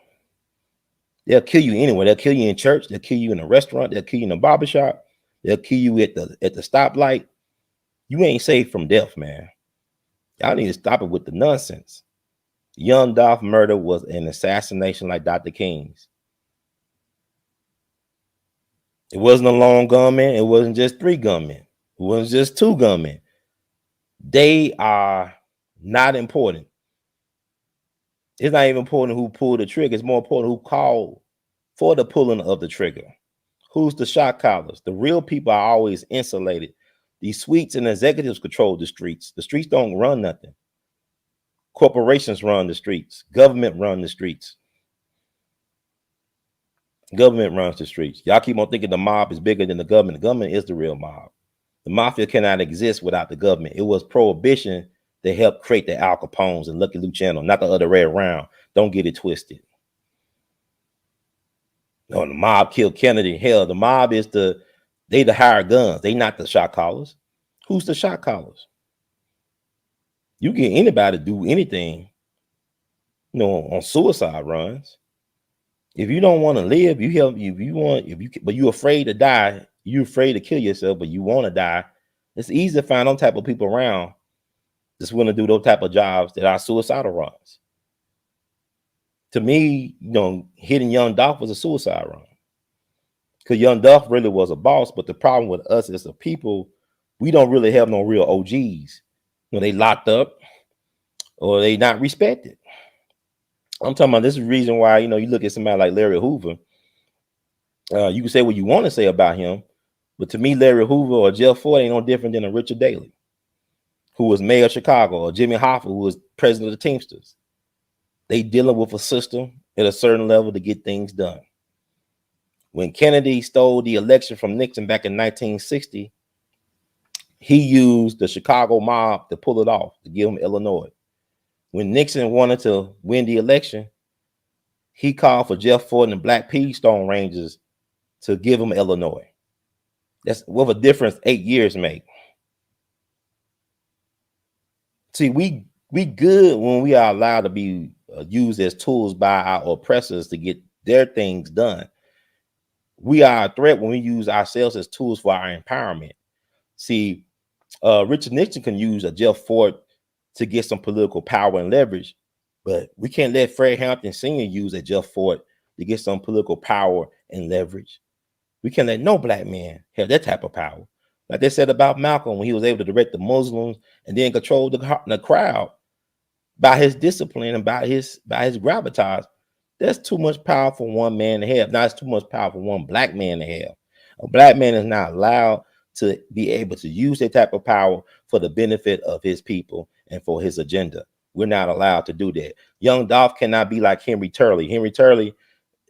They'll kill you anywhere. They'll kill you in church. They'll kill you in a restaurant. They'll kill you in a barbershop. They'll kill you at the stoplight. You ain't safe from death, man. Y'all need to stop it with the nonsense. Young Dolph murder was an assassination like Dr. King's. It wasn't a lone gunman. It wasn't just 3 gunmen. It wasn't just 2 gunmen. They are not important. It's not even important who pulled the trigger. It's more important who called for the pulling of the trigger. Who's the shot callers? The real people are always insulated. These suites and executives control the streets. The streets don't run nothing. Corporations run the streets. Government run the streets. Government runs the streets. Y'all keep on thinking the mob is bigger than the government. The government is the real mob. The mafia cannot exist without the government. It was prohibition that helped create the Al Capones and Lucky Luciano, not the other way around. Don't get it twisted. No, the mob killed Kennedy. Hell, the mob is they the hired guns. They not the shot callers. Who's the shot callers? You get anybody to do anything, on suicide runs. If you don't want to live, but you're afraid to die, you're afraid to kill yourself, but you want to die. It's easy to find those type of people around that's willing to do those type of jobs that are suicidal runs. To me, hitting Young Dolph was a suicide run. Because Young Dolph really was a boss, but the problem with us as a people, we don't really have no real OGs. They locked up or they not respected. I'm talking about this is the reason why, you look at somebody like Larry Hoover. You can say what you want to say about him, but to me, Larry Hoover or Jeff Ford ain't no different than a Richard Daley, who was mayor of Chicago, or Jimmy Hoffa, who was president of the Teamsters. They dealing with a system at a certain level to get things done. When Kennedy stole the election from Nixon back in 1960, he used the Chicago mob to pull it off, to give him Illinois. When Nixon wanted to win the election, he called for Jeff Ford and the Black Stone Rangers to give him Illinois. That's what a difference 8 years make. See, we good when we are allowed to be used as tools by our oppressors to get their things done. We are a threat when we use ourselves as tools for our empowerment. See, Richard Nixon can use a Jeff Ford to get some political power and leverage, but we can't let Fred Hampton Sr. use a Jeff Ford to get some political power and leverage. We can't let no black man have that type of power. Like they said about Malcolm, when he was able to direct the Muslims and then control the crowd by his discipline and by his gravitas. That's too much power for one man to have. Now it's too much power for one black man to have. A black man is not allowed to be able to use that type of power for the benefit of his people and for his agenda. We're not allowed to do that. Young Dolph cannot be like Henry Turley. Henry Turley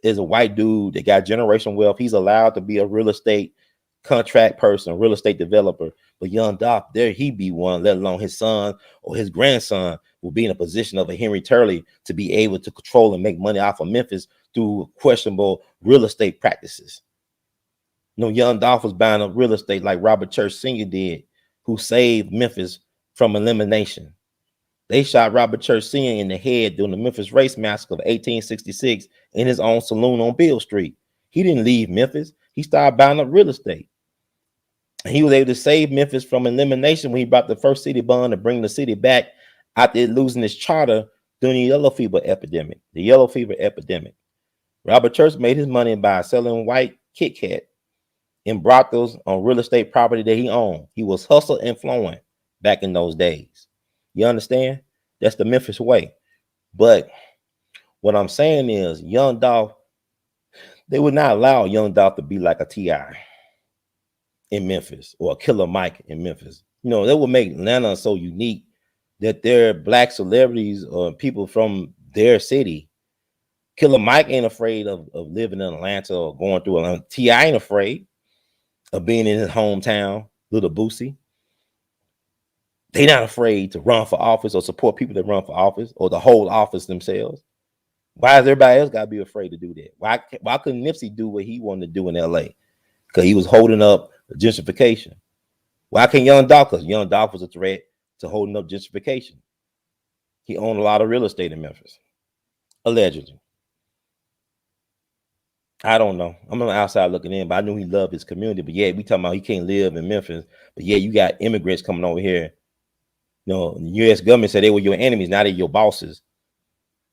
is a white dude that got generational wealth. He's allowed to be a real estate contract person, real estate developer. But Young Dolph, there he be one, let alone his son or his grandson will be in a position of a Henry Turley to be able to control and make money off of Memphis through questionable real estate practices. Young Dolph was buying up real estate like Robert Church Sr. did, who saved Memphis from elimination. They shot Robert Church Sr. in the head during the Memphis Race Massacre of 1866 in his own saloon on Beale Street. He didn't leave Memphis. He started buying up real estate. He was able to save Memphis from elimination when he brought the first city bond to bring the city back after it losing its charter during the yellow fever epidemic. Robert Church made his money by selling white Kit Kat in brothels on real estate property that he owned. He was hustle and flowing back in those days. You understand? That's the Memphis way. But what I'm saying is Young Dolph, they would not allow Young Dolph to be like a T.I. in Memphis or a Killer Mike in Memphis. That would make Atlanta so unique that there are black celebrities or people from their city. Killer Mike ain't afraid of living in Atlanta or going through Atlanta. T.I. ain't afraid of being in his hometown, Little Boosie. They not afraid to run for office or support people that run for office or to hold office themselves. Why is everybody else got to be afraid to do that? Why couldn't Nipsey do what he wanted to do in L.A.? Because he was holding up gentrification. Why can't Young Dolph? Because Young Dolph was a threat to holding up gentrification. He owned a lot of real estate in Memphis. Allegedly. I don't know. I'm on the outside looking in, but I knew he loved his community. But yeah, we talking about he can't live in Memphis. But yeah, you got immigrants coming over here. You know, the U.S. government said they were your enemies. Now they're your bosses.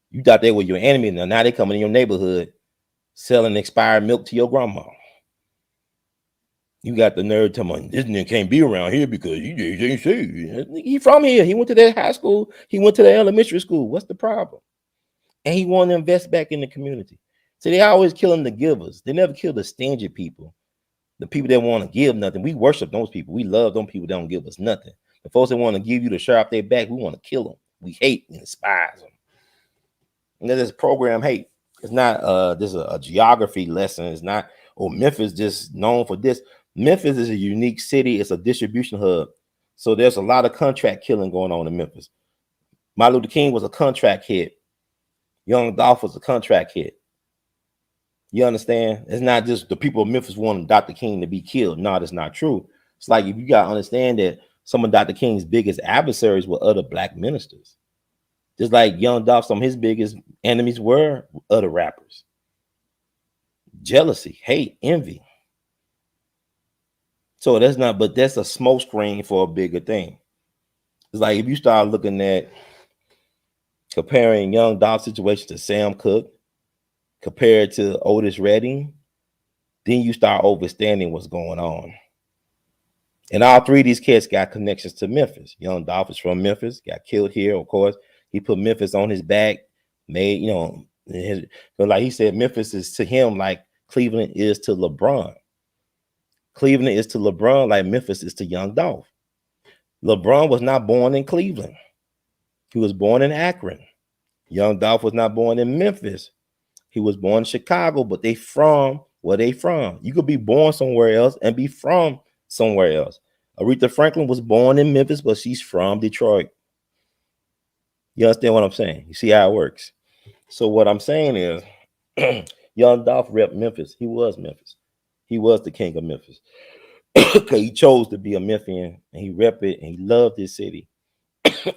You thought they were your enemy. Now they coming in your neighborhood selling expired milk to your grandma. You got the nerd telling me this nigga can't be around here because you ain't see. He from here. He went to that high school. He went to the elementary school. What's the problem? And he want to invest back in the community. So they always killing the givers. They never kill the stingy people. The people that want to give nothing. We worship those people. We love those people that don't give us nothing. The folks that want to give you the shirt off their back, we want to kill them. We hate and despise them. And this program hate. It's not this is a geography lesson. It's not, oh, Memphis just known for this. Memphis is a unique city. It's a distribution hub. So there's a lot of contract killing going on in Memphis. Martin Luther King was a contract hit. Young Dolph was a contract hit. You understand? It's not just the people of Memphis wanting Dr. King to be killed. No, that's not true. It's like, if you got to understand that some of Dr. King's biggest adversaries were other black ministers. Just like Young Dolph, some of his biggest enemies were other rappers. Jealousy, hate, envy. So that's not, but that's a smoke screen for a bigger thing. It's like if you start looking at comparing Young Dolph's situation to Sam Cooke, compared to Otis Redding, then you start understanding what's going on. And all three of these kids got connections to Memphis. Young Dolph is from Memphis, got killed here, of course. He put Memphis on his back, made, you know, but like he said, Memphis is to him like Cleveland is to LeBron. Cleveland is to LeBron like Memphis is to Young Dolph. LeBron was not born in Cleveland. He was born in Akron. Young Dolph was not born in Memphis. He was born in Chicago, but they from where they from. You could be born somewhere else and be from somewhere else. Aretha Franklin was born in Memphis, but she's from Detroit. You understand what I'm saying? You see how it works? So what I'm saying is, Young Dolph rep Memphis. He was Memphis. He was the king of Memphis. Okay, he chose to be a Memphian, and he rep it, and he loved his city.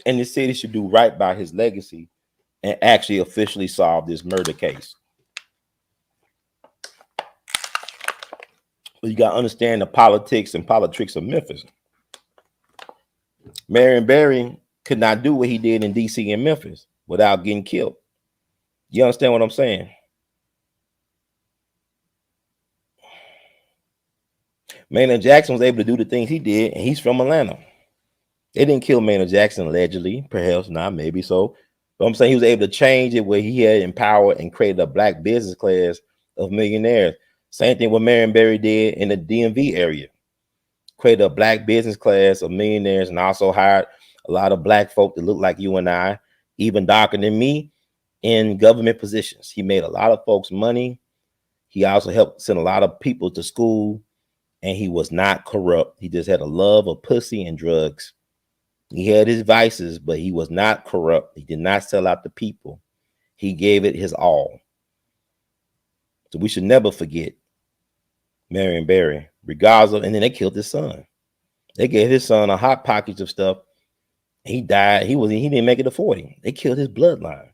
And the city should do right by his legacy and actually officially solve this murder case. But you got to understand the politics and politics of Memphis. Marion Barry could not do what he did in D.C. and Memphis without getting killed. You understand what I'm saying? Maynard Jackson was able to do the things he did, and he's from Atlanta. They didn't kill Maynard Jackson, allegedly, perhaps not, maybe so. But I'm saying he was able to change it where he had empowered and created a black business class of millionaires. Same thing what Marion Barry did in the DMV area. Created a black business class of millionaires and also hired a lot of black folk that look like you and I, even darker than me, in government positions. He made a lot of folks money. He also helped send a lot of people to school, and he was not corrupt. He just had a love of pussy and drugs. He had his vices, but he was not corrupt. He did not sell out the people. He gave it his all. So we should never forget Marion Barry, regardless of, and then they killed his son. They gave his son a hot package of stuff. He died. He didn't make it to 40. They killed his bloodline.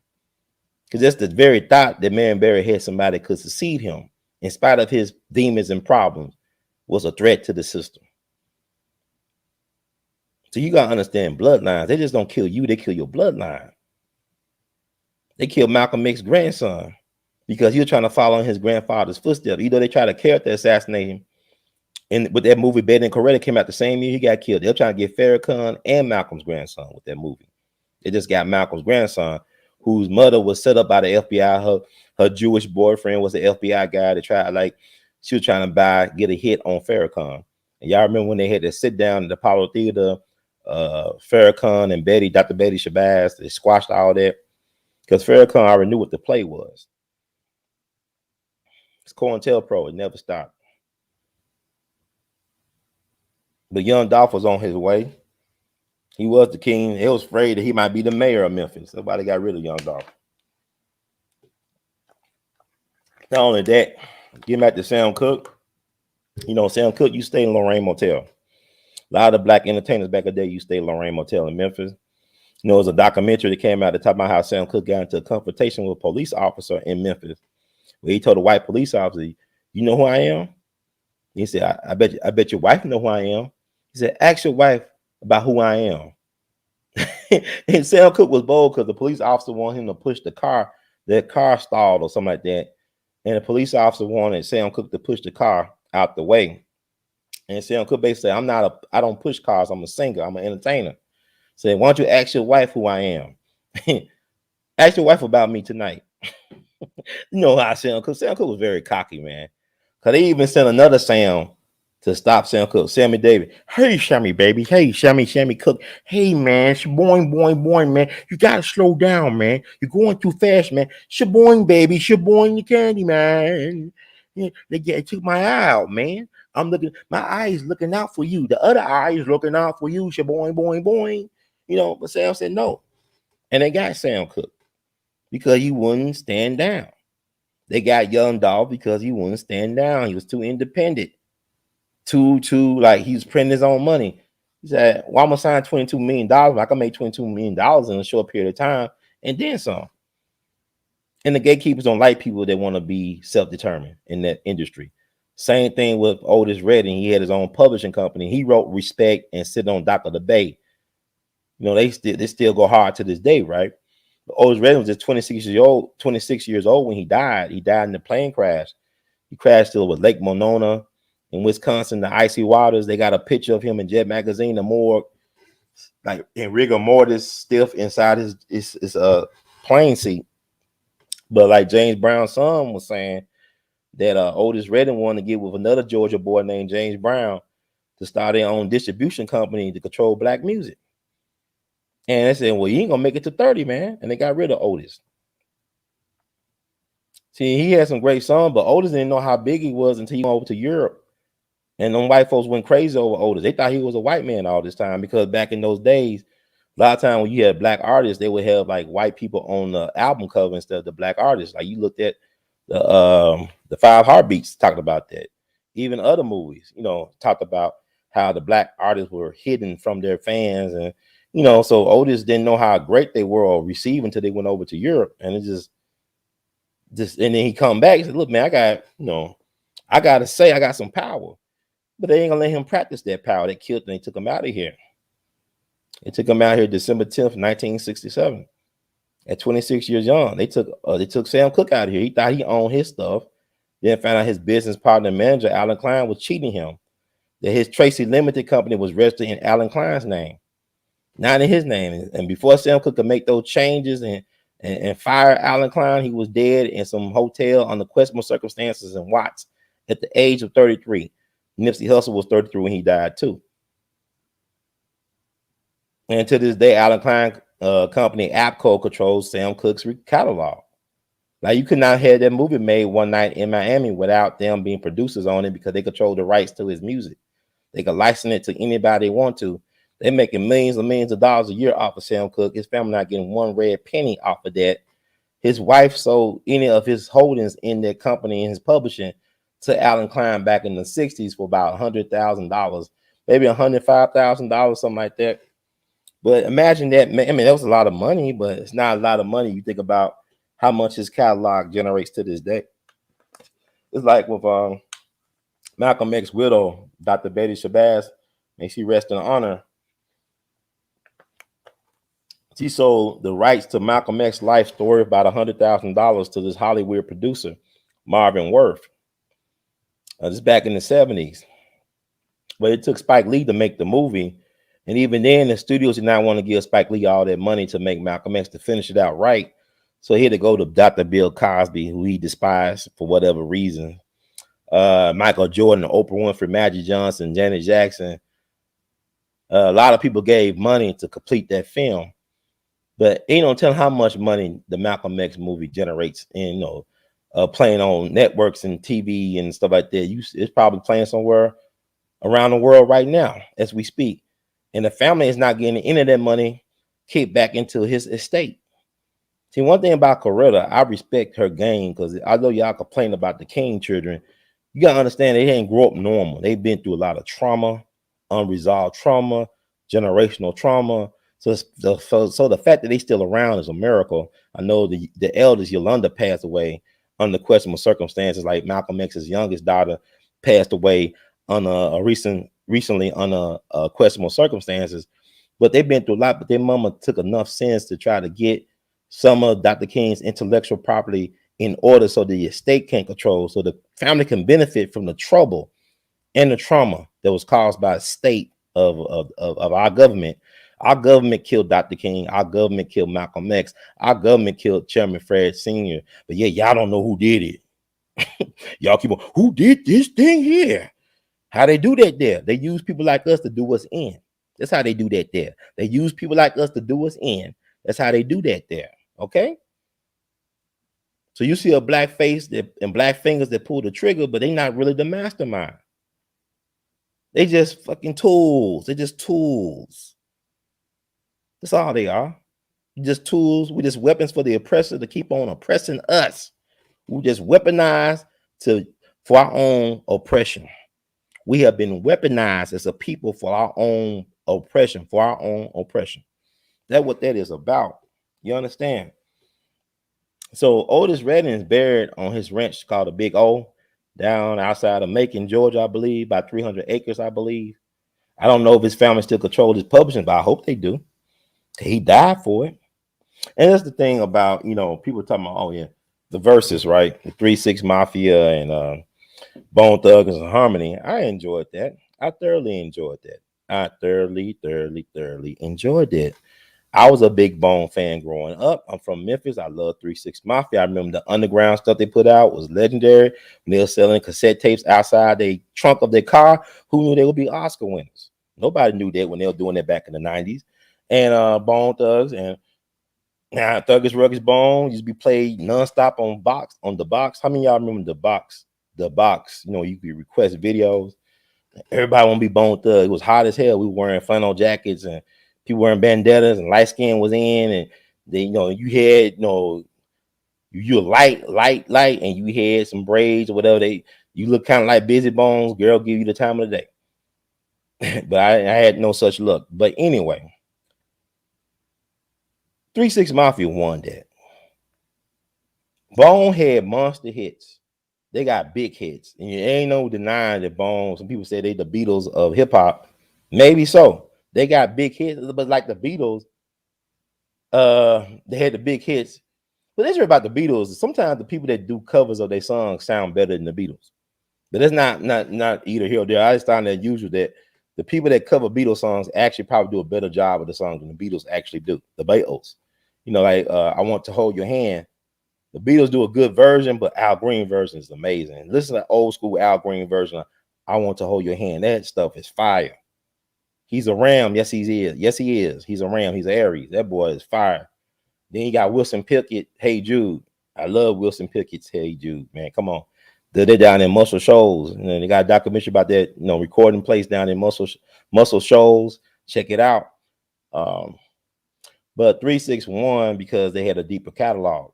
Because that's the very thought that Marion Barry had somebody could succeed him, in spite of his demons and problems, was a threat to the system. So you got to understand bloodlines. They just don't kill you. They kill your bloodline. They killed Malcolm X's grandson because he was trying to follow in his grandfather's footsteps. Either they tried to character assassinate him. And with that movie, Betty and Coretta came out the same year he got killed. They were trying to get Farrakhan and Malcolm's grandson with that movie. They just got Malcolm's grandson, whose mother was set up by the FBI. Her Jewish boyfriend was the FBI guy that tried, like, she was trying to get a hit on Farrakhan. And y'all remember when they had to sit down at the Apollo Theater, Farrakhan and Dr. Betty Shabazz, they squashed all that because Farrakhan already knew what the play was. It's COINTELPRO. It never stopped. But Young Dolph was on his way. He was the king. They was afraid that he might be the mayor of Memphis. Nobody got rid of Young Dolph. Not only that, getting back to Sam Cooke. You know, Sam Cooke, you stay in Lorraine Motel. A lot of black entertainers back in the day, you stay in Lorraine Motel in Memphis. You know, it was a documentary that came out to talk about how Sam Cooke got into a confrontation with a police officer in Memphis, where he told a white police officer, "You know who I am?" He said, I bet your wife know who I am." He said, "Ask your wife about who I am." And Sam Cooke was bold because the police officer wanted him to push the car. Their car stalled or something like that. And the police officer wanted Sam Cooke to push the car out the way. And Sam Cooke basically said, I don't push cars. I'm a singer. I'm an entertainer. Said, "Why don't you ask your wife who I am?" Ask your wife about me tonight. You know how Sam Cooke was very cocky, man. Cause they even sent another Sam to stop Sam Cooke. Sammy Davis. "Hey, Sammy, baby. Hey, Sammy Cooke. Hey, man. Shaboing, boing, boing, man. You gotta slow down, man. You're going too fast, man. Shaboing, baby. Shaboing the candy, man. Yeah, they took my eye out, man. My eye is looking out for you. The other eye is looking out for you. Shaboing, boing, boing." You know, but Sam said no. And they got Sam Cooke because he wouldn't stand down. They got young Dolph because he wouldn't stand down. He was too independent, too like he was printing his own money. He said, "Well, I'm gonna sign $22 million. I can make $22 million in a short period of time and then some." And the gatekeepers don't like people that want to be self-determined in that industry. Same thing with Otis Redding. He had his own publishing company. He wrote "Respect" and "Sit on Dock of the Bay." You know, they still go hard to this day, right? Otis Redding was just 26 years old when he died. He died in a plane crash. He crashed over Lake Monona in Wisconsin, the icy waters. They got a picture of him in Jet Magazine, the morgue, like in rigor mortis, stiff inside his plane seat. But like James Brown's son was saying, that Otis Redding wanted to get with another Georgia boy named James Brown to start their own distribution company to control black music. And they said, "Well, you ain't gonna make it to 30, man." And they got rid of Otis. See, he had some great songs, but Otis didn't know how big he was until he went over to Europe. And them white folks went crazy over Otis. They thought he was a white man all this time because back in those days, a lot of time when you had black artists, they would have like white people on the album cover instead of the black artists. Like you looked at the Five Heartbeats talked about that. Even other movies, you know, talked about how the black artists were hidden from their fans, and you know, so Otis didn't know how great they were or received until they went over to Europe, and it just and then he come back. He said, "Look, man, I gotta say, I got some power." But they ain't gonna let him practice that power. They killed him. They took him out of here. They took him out here December 10th, 1967. At 26 years young, they took Sam Cooke out of here. He thought he owned his stuff. Then found out his business partner and manager, Alan Klein, was cheating him. That his Tracy Limited Company was registered in Alan Klein's name, not in his name. And before Sam Cooke could make those changes and fire Alan Klein, he was dead in some hotel under questionable circumstances in Watts at the age of 33. Nipsey Hussle was 33 when he died too. And to this day, Alan Klein company APCO controls Sam Cooke's catalog. Like you could not have that movie made one night in Miami without them being producers on it because they control the rights to his music. They could license it to anybody they want to. They're making millions and millions of dollars a year off of Sam Cooke. His family not getting one red penny off of that. His wife sold any of his holdings in their company and his publishing to Alan Klein back in the 60s for about $100,000, maybe $105,000, something like that. But imagine that. I mean, that was a lot of money, but it's not a lot of money. You think about how much his catalog generates to this day. It's like with Malcolm X's widow, Dr. Betty Shabazz, may she rest in honor. She sold the rights to Malcolm X's life story about $100,000 to this Hollywood producer, Marvin Worth. This is back in the 70s. But it took Spike Lee to make the movie. And even then, the studios did not want to give Spike Lee all that money to make Malcolm X to finish it out right. So he had to go to Dr. Bill Cosby, who he despised for whatever reason. Michael Jordan, Oprah Winfrey, Magic Johnson, Janet Jackson. A lot of people gave money to complete that film. But ain't no telling how much money the Malcolm X movie generates in, playing on networks and TV and stuff like that. It's probably playing somewhere around the world right now as we speak. And the family is not getting any of that money kicked back into his estate. See, one thing about Coretta, I respect her game because although y'all complain about the King children, you got to understand they didn't grow up normal. They've been through a lot of trauma, unresolved trauma, generational trauma. So, so the fact that they still around is a miracle. I know the eldest Yolanda passed away under questionable circumstances. Like Malcolm X's youngest daughter passed away on recently under questionable circumstances. But they've been through a lot. But their mama took enough sense to try to get some of Dr. King's intellectual property in order so the estate can control, so the family can benefit from the trouble and the trauma that was caused by the state of our government. Our government killed Dr. King. Our government killed Malcolm X. Our government killed Chairman Fred Sr. But yeah, y'all don't know who did it. Y'all keep on, who did this thing here? How they do that there? They use people like us to do us in. That's how they do that there. They use people like us to do us in. That's how they do that there. Okay? So you see a black face and black fingers that pull the trigger, but they not really the mastermind. They just fucking tools. They're just tools. That's all they are. Just tools. We're just weapons for the oppressor to keep on oppressing us. We just weaponized for our own oppression. We have been weaponized as a people for our own oppression, That's what that is about. You understand? So Otis Redding is buried on his ranch called the Big O down outside of Macon, Georgia, I believe, by 300 acres, I believe. I don't know if his family still controls his publishing, but I hope they do. He died for it. And that's the thing about, people talking about, oh yeah, the verses, right? The 3-6 Mafia and Bone Thugs and Harmony. I enjoyed that. I thoroughly enjoyed that. I thoroughly enjoyed it. I was a big Bone fan growing up. I'm from Memphis. I love 3-6 Mafia. I remember the underground stuff they put out was legendary. When they were selling cassette tapes outside the trunk of their car, who knew they would be Oscar winners? Nobody knew that when they were doing that back in the 90s. And Bone Thugs and now Thuggish Ruggish Bone used to be played nonstop on the box. How many of y'all remember the box? The box, you could request videos. Everybody want to be Bone Thug. It was hot as hell. We were wearing flannel jackets and people wearing bandanas, and light skin was in, and then you had you light, and you had some braids or whatever. You look kind of like Busy Bones. Girl, give you the time of the day. But I had no such luck. But anyway, 3-6 Mafia won that. Bone had monster hits. They got big hits, and you ain't no denying that Bone. Some people say they the Beatles of hip hop. Maybe so. They got big hits, but like the Beatles, they had the big hits. But it's about the Beatles. Sometimes the people that do covers of their songs sound better than the Beatles. But that's not either here or there. I just find that usual that the people that cover Beatles songs actually probably do a better job of the songs than the Beatles actually do. The Beatles, like I Want to Hold Your Hand. The Beatles do a good version, but Al Green version is amazing. Listen to old school Al Green version. I Want to Hold Your Hand. That stuff is fire. He's a Ram. Yes, he is. Yes, he is. He's a Ram. He's an Aries. That boy is fire. Then you got Wilson Pickett. Hey Jude. I love Wilson Pickett's Hey Jude, man. Come on. They're down in Muscle Shoals. And they got a documentary about that, recording place down in Muscle Shoals. Check it out. But 3-6 won because they had a deeper catalog.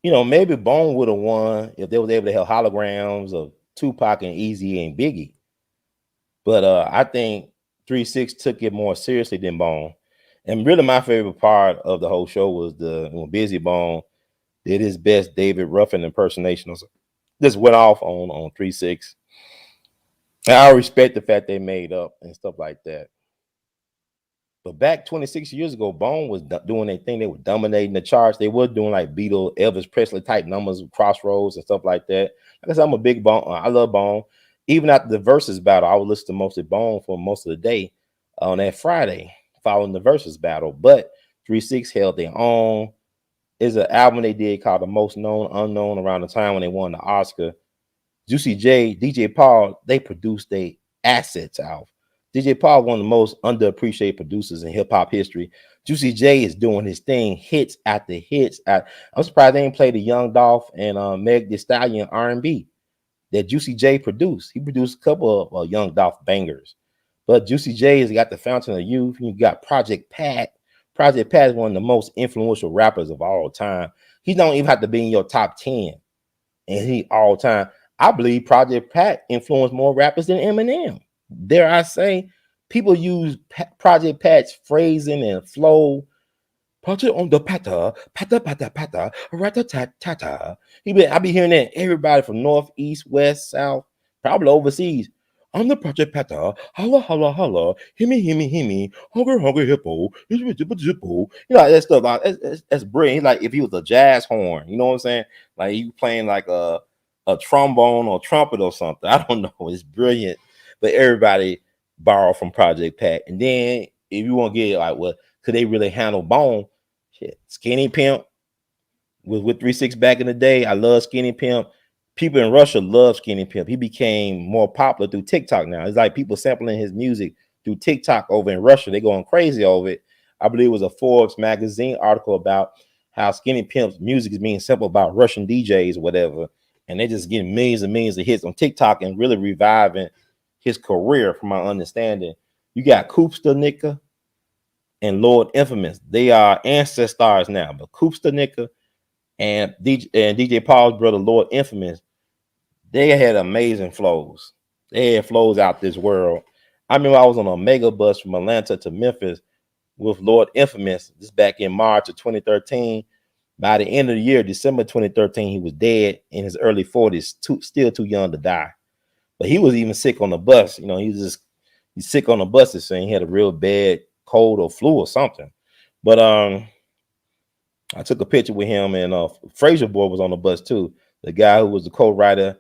Maybe Bone would have won if they was able to have holograms of Tupac and Eazy and Biggie. But I think 3-6 took it more seriously than Bone. And really my favorite part of the whole show was when Busy Bone did his best David Ruffin impersonation. This went off on 3-6. And I respect the fact they made up and stuff like that. But back 26 years ago, Bone was doing their thing. They were dominating the charts. They were doing like Beatles, Elvis Presley type numbers, Crossroads and stuff like that. Like I said, I'm a big Bone. I love Bone. Even after the versus battle, I would listen to mostly Bone for most of the day on that Friday following the versus battle. But 3-6 held their own. It's an album they did called The Most Known Unknown around the time when they won the Oscar. Juicy J, DJ Paul, they produced their assets out. DJ Paul, one of the most underappreciated producers in hip hop history. Juicy J is doing his thing, hits after hits. I'm surprised they didn't play the Young Dolph and Meg Thee Stallion R&B that Juicy J produced. He produced a couple of Young Dolph bangers. But Juicy J has got the Fountain of Youth. You got Project Pat. Project Pat is one of the most influential rappers of all time. He don't even have to be in your top 10. And he all time. I believe Project Pat influenced more rappers than Eminem. Dare I say, People use Project Pat's phrasing and flow. Project on the pata, pata pata pata, rata-ta-ta-ta. I be hearing that everybody from north, east, west, south, probably overseas. I'm the Project Pata, holla, holla, holla, himmy, himmy, himmy, hungry, hungry hippo, you know, that stuff. Like, that's brilliant. Like if he was a jazz horn, you know what I'm saying? Like you playing like a trombone or trumpet or something. I don't know. It's brilliant. But everybody borrow from Project Pat. And then if you want to get like, well, could they really handle Bone? Shit, Skinny Pimp was with 3-6 back in the day. I love Skinny Pimp. People in Russia love Skinny Pimp. He became more popular through TikTok now. It's like people sampling his music through TikTok over in Russia. They're going crazy over it. I believe it was a Forbes magazine article about how Skinny Pimp's music is being sampled by Russian DJs or whatever. And they're just getting millions and millions of hits on TikTok and really reviving his career, from my understanding. You got Cooke and Lord Infamous. They are ancestors now, but Cooke and DJ Paul's brother, Lord Infamous, they had amazing flows. They had flows out this world. I remember I was on a mega bus from Atlanta to Memphis with Lord Infamous. This back in March of 2013. By the end of the year, December 2013, he was dead in his early 40s, still too young to die. But he was even sick on the bus. You know, he's sick on the bus, saying he had a real bad cold or flu or something. But I took a picture with him, and Frazier Boy was on the bus too. The guy who was the co-writer.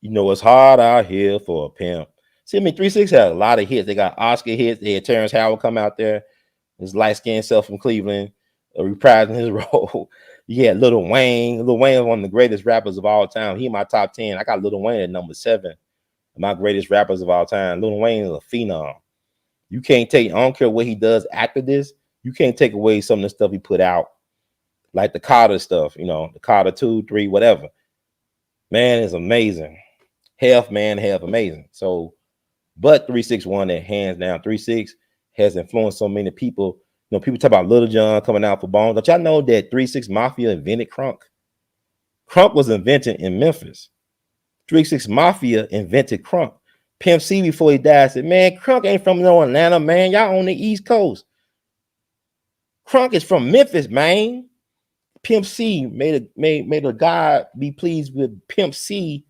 You know, it's hard out here for a pimp. See, I mean, 3-6 had a lot of hits. They got Oscar hits. They had Terrence Howard come out there, his light-skinned self from Cleveland, reprising his role. You had Lil Wayne. Lil Wayne is one of the greatest rappers of all time. He in my top 10. I got Lil Wayne at number 7. My greatest rappers of all time. Lil Wayne is a phenom. You can't take, I don't care what he does after this, you can't take away some of the stuff he put out, like the Carter stuff, you know, the Carter 2, 3, whatever. Man, is amazing. Half amazing. So, but 3-6 won that hands down. 3-6 has influenced so many people. You know, people talk about Little John coming out for Bones. Don't y'all know that 3-6 Mafia invented crunk? Crunk was invented in Memphis. 3-6 Mafia invented crunk. Pimp C, before he died, said, man, crunk ain't from no Atlanta, man. Y'all on the East Coast. Crunk is from Memphis, man. Pimp C made a God be pleased with Pimp C.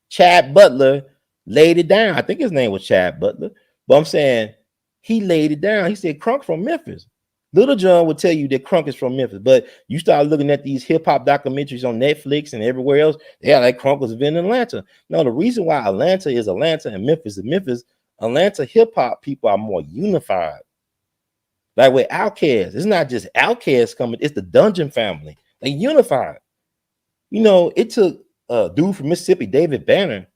Chad Butler laid it down. I think his name was Chad Butler. But I'm saying he laid it down. He said crunk from Memphis. Little John would tell you that crunk is from Memphis, but you start looking at these hip-hop documentaries on Netflix and everywhere else, yeah, like crunk was in Atlanta. No, the reason why Atlanta is Atlanta and Memphis is Memphis, Atlanta hip-hop people are more unified. Like with Outkast, it's not just Outkast coming, it's the Dungeon family. They unified. You know, it took a dude from Mississippi, David Banner,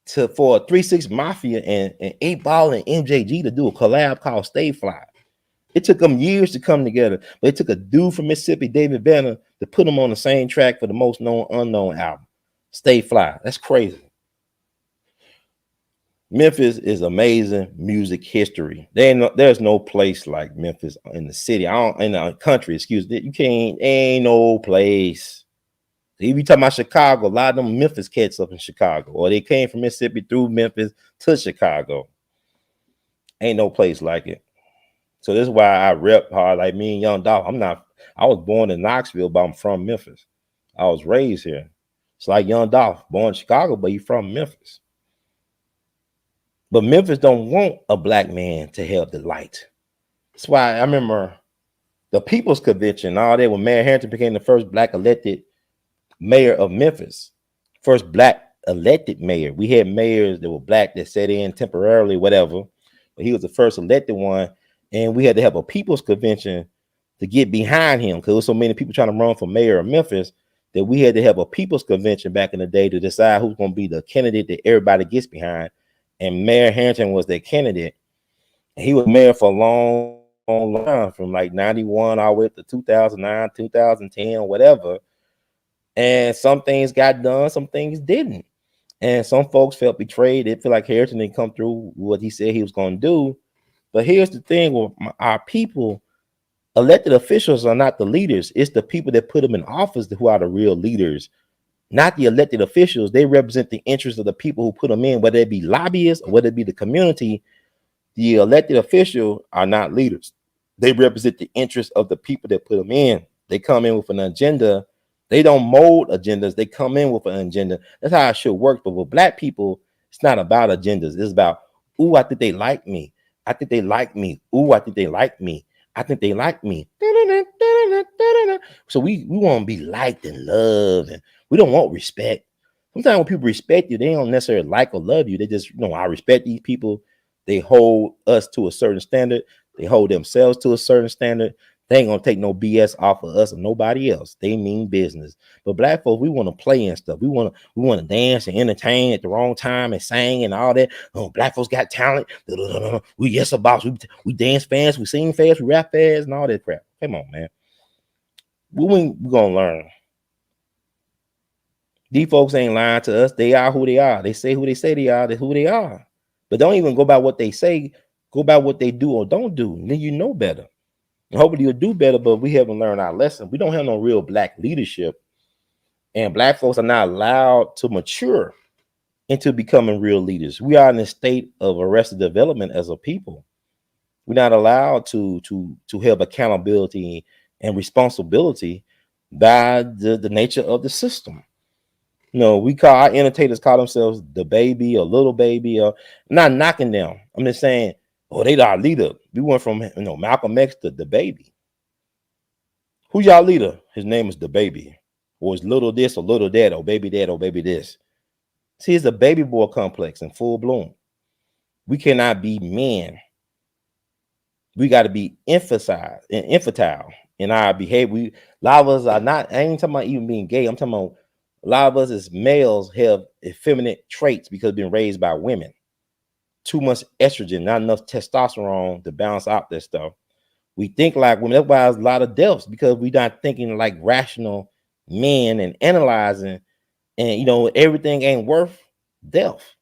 for 3-6 Mafia and 8-Ball and MJG to do a collab called Stay Fly. It took them years to come together, but it took a dude from Mississippi, David Banner, to put them on the same track for the Most Known Unknown album, Stay Fly. That's crazy. Memphis is amazing music history. There's no place like Memphis in the city. In the country, excuse me. You can't, ain't no place. If you talking about Chicago, a lot of them Memphis cats up in Chicago, or they came from Mississippi through Memphis to Chicago. Ain't no place like it. So this is why I rep hard, like me and Young Dolph. I was born in Knoxville, but I'm from Memphis. I was raised here. It's like Young Dolph, born in Chicago, but he's from Memphis. But Memphis don't want a black man to have the light. That's why I remember the People's Convention, all that, when Mayor Harrington became the first black elected mayor of Memphis, first black elected mayor. We had mayors that were black that sat in temporarily, whatever, but he was the first elected one. And we had to have a People's Convention to get behind him, because there was so many people trying to run for mayor of Memphis that we had to have a People's Convention back in the day to decide who's going to be the candidate that everybody gets behind. And Mayor Harrington was their candidate. And he was mayor for a long time, from like 91 all the way up to 2009, 2010, or whatever. And some things got done, some things didn't. And some folks felt betrayed. They feel like Harrington didn't come through what he said he was going to do. But here's the thing with our people, elected officials are not the leaders. It's the people that put them in office who are the real leaders, not the elected officials. They represent the interests of the people who put them in, whether it be lobbyists or whether it be the community The elected officials are not leaders. They represent the interests of the people that put them in. They come in with an agenda. They don't mold agendas. They come in with an agenda. That's how it should work. But with black people, it's not about agendas. It's about, ooh, I think they like me. I think they like me. Ooh, I think they like me. I think they like me. So we want to be liked and loved, and we don't want respect. Sometimes when people respect you, they don't necessarily like or love you. They just, I respect these people. They hold us to a certain standard. They hold themselves to a certain standard. They ain't gonna take no BS off of us or nobody else. They mean business. But black folks, we want to play and stuff. We want to dance and entertain at the wrong time and sing and all that. Oh, black folks got talent. We yes about we dance fast, we sing fast, we rap fast, and all that crap. Come on, man. We gonna learn. These folks ain't lying to us. They are who they are. They say who they say they are. That's who they are. But don't even go by what they say. Go by what they do or don't do. And then you know better. And hopefully you'll do better, but we haven't learned our lesson. We don't have no real black leadership. And black folks are not allowed to mature into becoming real leaders. We are in a state of arrested development as a people. We're not allowed to have accountability and responsibility by the nature of the system. We call our entertainers call themselves the baby or little baby, or not knocking them. I'm just saying, oh, they our leader. We went from Malcolm X to the baby. Who's y'all leader? His name is the baby, or it's little this or little that, or baby that or baby this. See, it's a baby boy complex in full bloom. We cannot be men. We got to be emphasized and infantile in our behavior. A lot of us are not. I ain't talking about even being gay. I'm talking about a lot of us as males have effeminate traits because we've been raised by women. Too much estrogen, not enough testosterone to balance out that stuff. We think like women. That's why there's a lot of deaths, because we're not thinking like rational men and analyzing. And everything ain't worth death.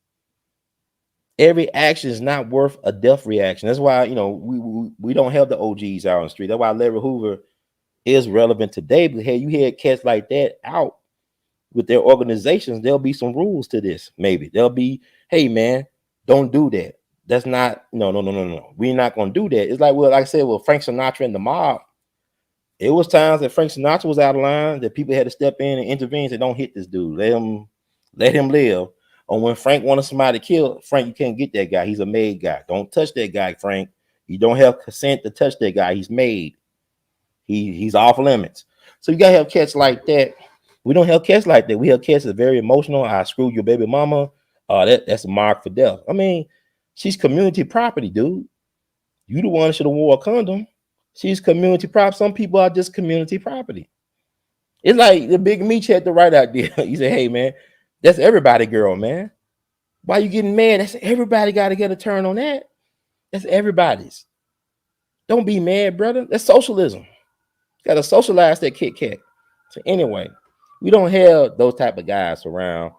Every action is not worth a death reaction. That's why we don't have the OGs out on the street. That's why Larry Hoover is relevant today. But hey, you had cats like that out with their organizations. There'll be some rules to this. Maybe there'll be, hey man, don't do that. That's not no. We're not gonna do that. It's like, well, like I said, with Frank Sinatra and the mob, it was times that Frank Sinatra was out of line that people had to step in and intervene and say, don't hit this dude. Let him live. Or when Frank wanted somebody killed, Frank, you can't get that guy. He's a made guy. Don't touch that guy, Frank. You don't have consent to touch that guy. He's made. He's off limits. So you gotta have cats like that. We don't have cats like that. We have cats that are very emotional. I screwed your baby mama. That's a mark for death. I mean, she's community property, dude. You the one that should have wore a condom. She's community property. Some people are just community property. It's like the Big Meech had the right idea. He said, hey man, that's everybody girl, man. Why you getting mad? That's everybody got to get a turn on that. That's everybody's. Don't be mad, brother. That's socialism. You got to socialize that Kit Kat. So anyway, we don't have those type of guys around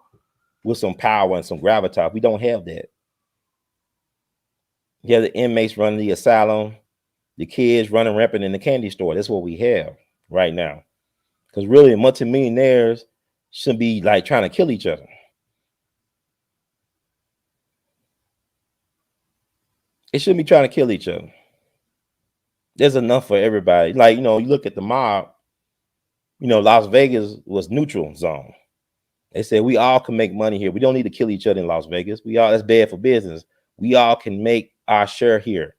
with some power and some gravitas. We don't have that. You have the inmates running the asylum, the kids running rampant in the candy store. That's what we have right now. Because really, multimillionaires shouldn't be like trying to kill each other. It shouldn't be trying to kill each other. There's enough for everybody. Like, you look at the mob, Las Vegas was neutral zone. They said we all can make money here. We don't need to kill each other in Las Vegas. That's bad for business. We all can make our share here.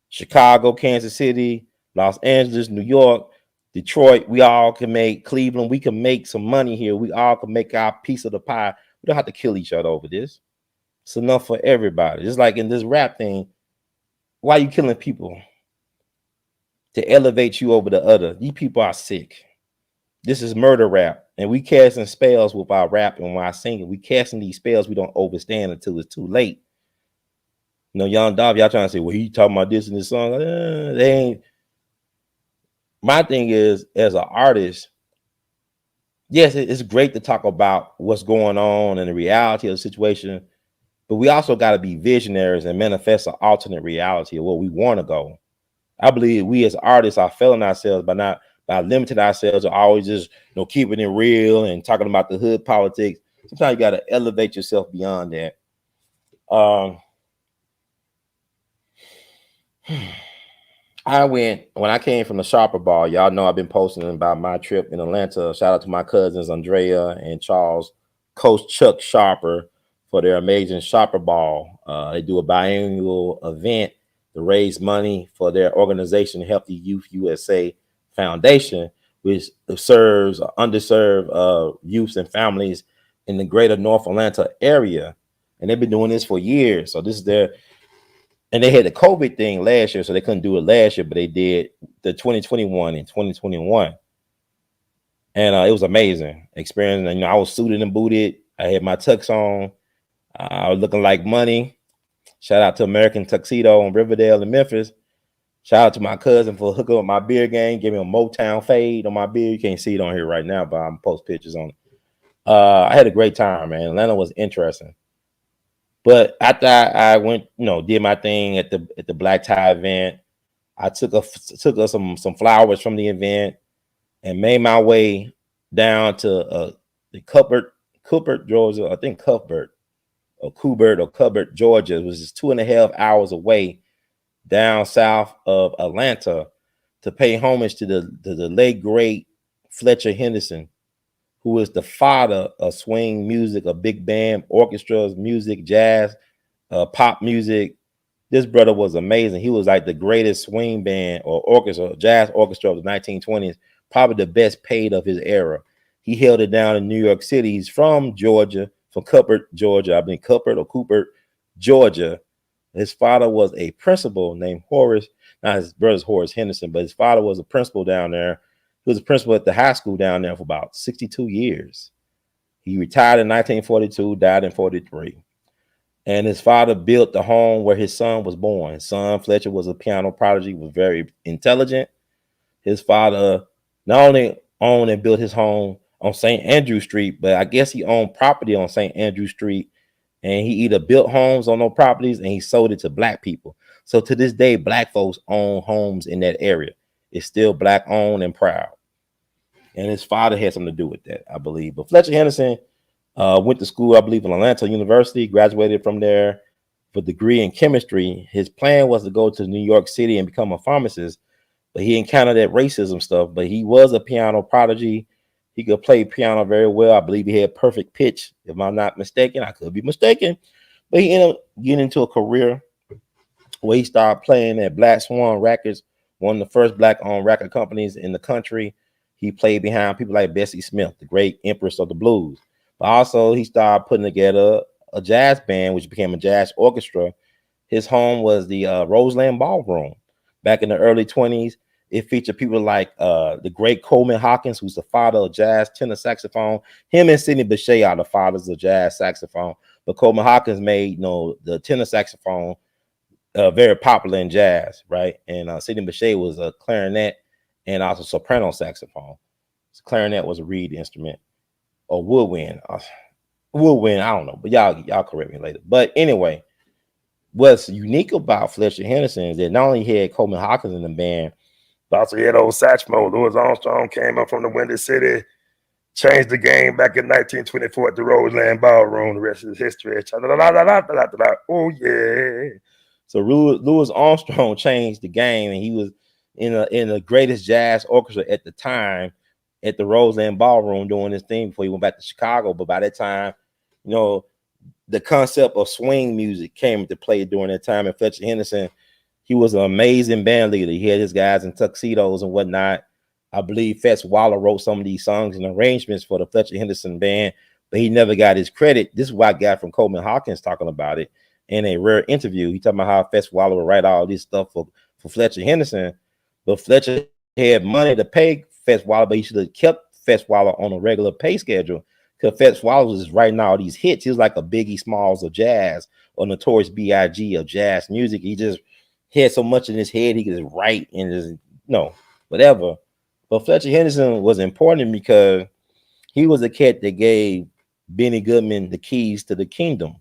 Chicago, Kansas City, Los Angeles, New York, Detroit, we all can make Cleveland. We can make some money here. We all can make our piece of the pie. We don't have to kill each other over this. It's enough for everybody. Just like in this rap thing, why are you killing people? To elevate you over the other. These people are sick. This is murder rap. And we casting spells with our rap and while singing. We casting these spells we don't understand until it's too late. Young Dolph, y'all trying to say, well, he talking about this in this song. They ain't. My thing is, as an artist, yes, it's great to talk about what's going on and the reality of the situation, but we also got to be visionaries and manifest an alternate reality of where we want to go. I believe we as artists are failing ourselves by limiting ourselves to always just keeping it real and talking about the hood politics. Sometimes you got to elevate yourself beyond that. I went when I came from the Sharper Ball. Y'all know I've been posting about my trip in Atlanta. Shout out to my cousins Andrea and Charles, Coach Chuck Sharper for their amazing Sharper Ball. They do a biannual event to raise money for their organization, Healthy Youth USA Foundation, which serves underserved youths and families in the greater North Atlanta area. And they've been doing this for years. So this is their and they had the COVID thing last year, so they couldn't do it last year, but they did the 2021 and 2021. And it was amazing experience. And, I was suited and booted. I had my tux on. I was looking like money. Shout out to American Tuxedo in Riverdale and Memphis. Shout out to my cousin for hooking up my beard game, giving me a Motown fade on my beard. You can't see it on here right now, but I'm post pictures on it. I had a great time, man. Atlanta was interesting. But after I went, did my thing at the black tie event, I took us some flowers from the event and made my way down to the Cuthbert, Georgia. I think Cuthbert, Georgia. It was just 2.5 hours away down south of Atlanta to pay homage to the late great Fletcher Henderson, who is the father of swing music, of big band, orchestras, music, jazz, pop music. This brother was amazing. He was like the greatest swing band or orchestra, jazz orchestra of the 1920s, probably the best paid of his era. He held it down in New York City. He's from Georgia, from Cuthbert, Georgia. I mean, Cooper, Georgia. His father was a principal named Horace. Not his brother's Horace Henderson, but his father was a principal down there. He was a principal at the high school down there for about 62 years. He retired in 1942, died in 43. And his father built the home where his son was born. His son, Fletcher, was a piano prodigy, was very intelligent. His father not only owned and built his home on St. Andrew Street, but I guess he owned property on St. Andrew Street. And he either built homes on those properties and he sold it to black people. So to this day, black folks own homes in that area. It's still black owned and proud. And his father had something to do with that, I believe. But Fletcher Henderson went to school, I believe, in Atlanta University, graduated from there with a degree in chemistry. His plan was to go to New York City and become a pharmacist, but he encountered that racism stuff. But he was a piano prodigy. He could play piano very well. I believe he had perfect pitch, if I'm not mistaken. I could be mistaken. But he ended up getting into a career where he started playing at Black Swan Records, one of the first black-owned record companies in the country. He played behind people like Bessie Smith, the great empress of the blues. But also, he started putting together a jazz band, which became a jazz orchestra. His home was the Roseland Ballroom. Back in the early 20s, it featured people like the great Coleman Hawkins, who's the father of jazz tenor saxophone. Him and Sidney Bechet are the fathers of jazz saxophone. But Coleman Hawkins made, the tenor saxophone very popular in jazz, right? And Sidney Bechet was a clarinet and also soprano saxophone. So clarinet was a reed instrument. Or woodwind, I don't know, but y'all correct me later. But anyway, what's unique about Fletcher Henderson is that not only he had Coleman Hawkins in the band, but also he had old Satchmo. Louis Armstrong came up from the Windy City, changed the game back in 1924 at the Roseland Ballroom. The rest is history. Oh yeah. So Louis Armstrong changed the game, and he was in the greatest jazz orchestra at the time, at the Roseland Ballroom, doing this thing before he went back to Chicago. But by that time, the concept of swing music came into play during that time. And Fletcher Henderson, he was an amazing band leader. He had his guys in tuxedos and whatnot. I believe Fats Waller wrote some of these songs and arrangements for the Fletcher Henderson band, but he never got his credit. This is what I got from Coleman Hawkins talking about it in a rare interview. He talking about how Fats Waller would write all this stuff for Fletcher Henderson, but Fletcher had money to pay Fats Waller, but he should have kept Fats Waller on a regular pay schedule, because Fats Waller was writing all these hits. He was like a Biggie Smalls of jazz, or Notorious B.I.G. of jazz music. He just had so much in his head he could just write and just whatever. But Fletcher Henderson was important because he was the cat that gave Benny Goodman the keys to the kingdom.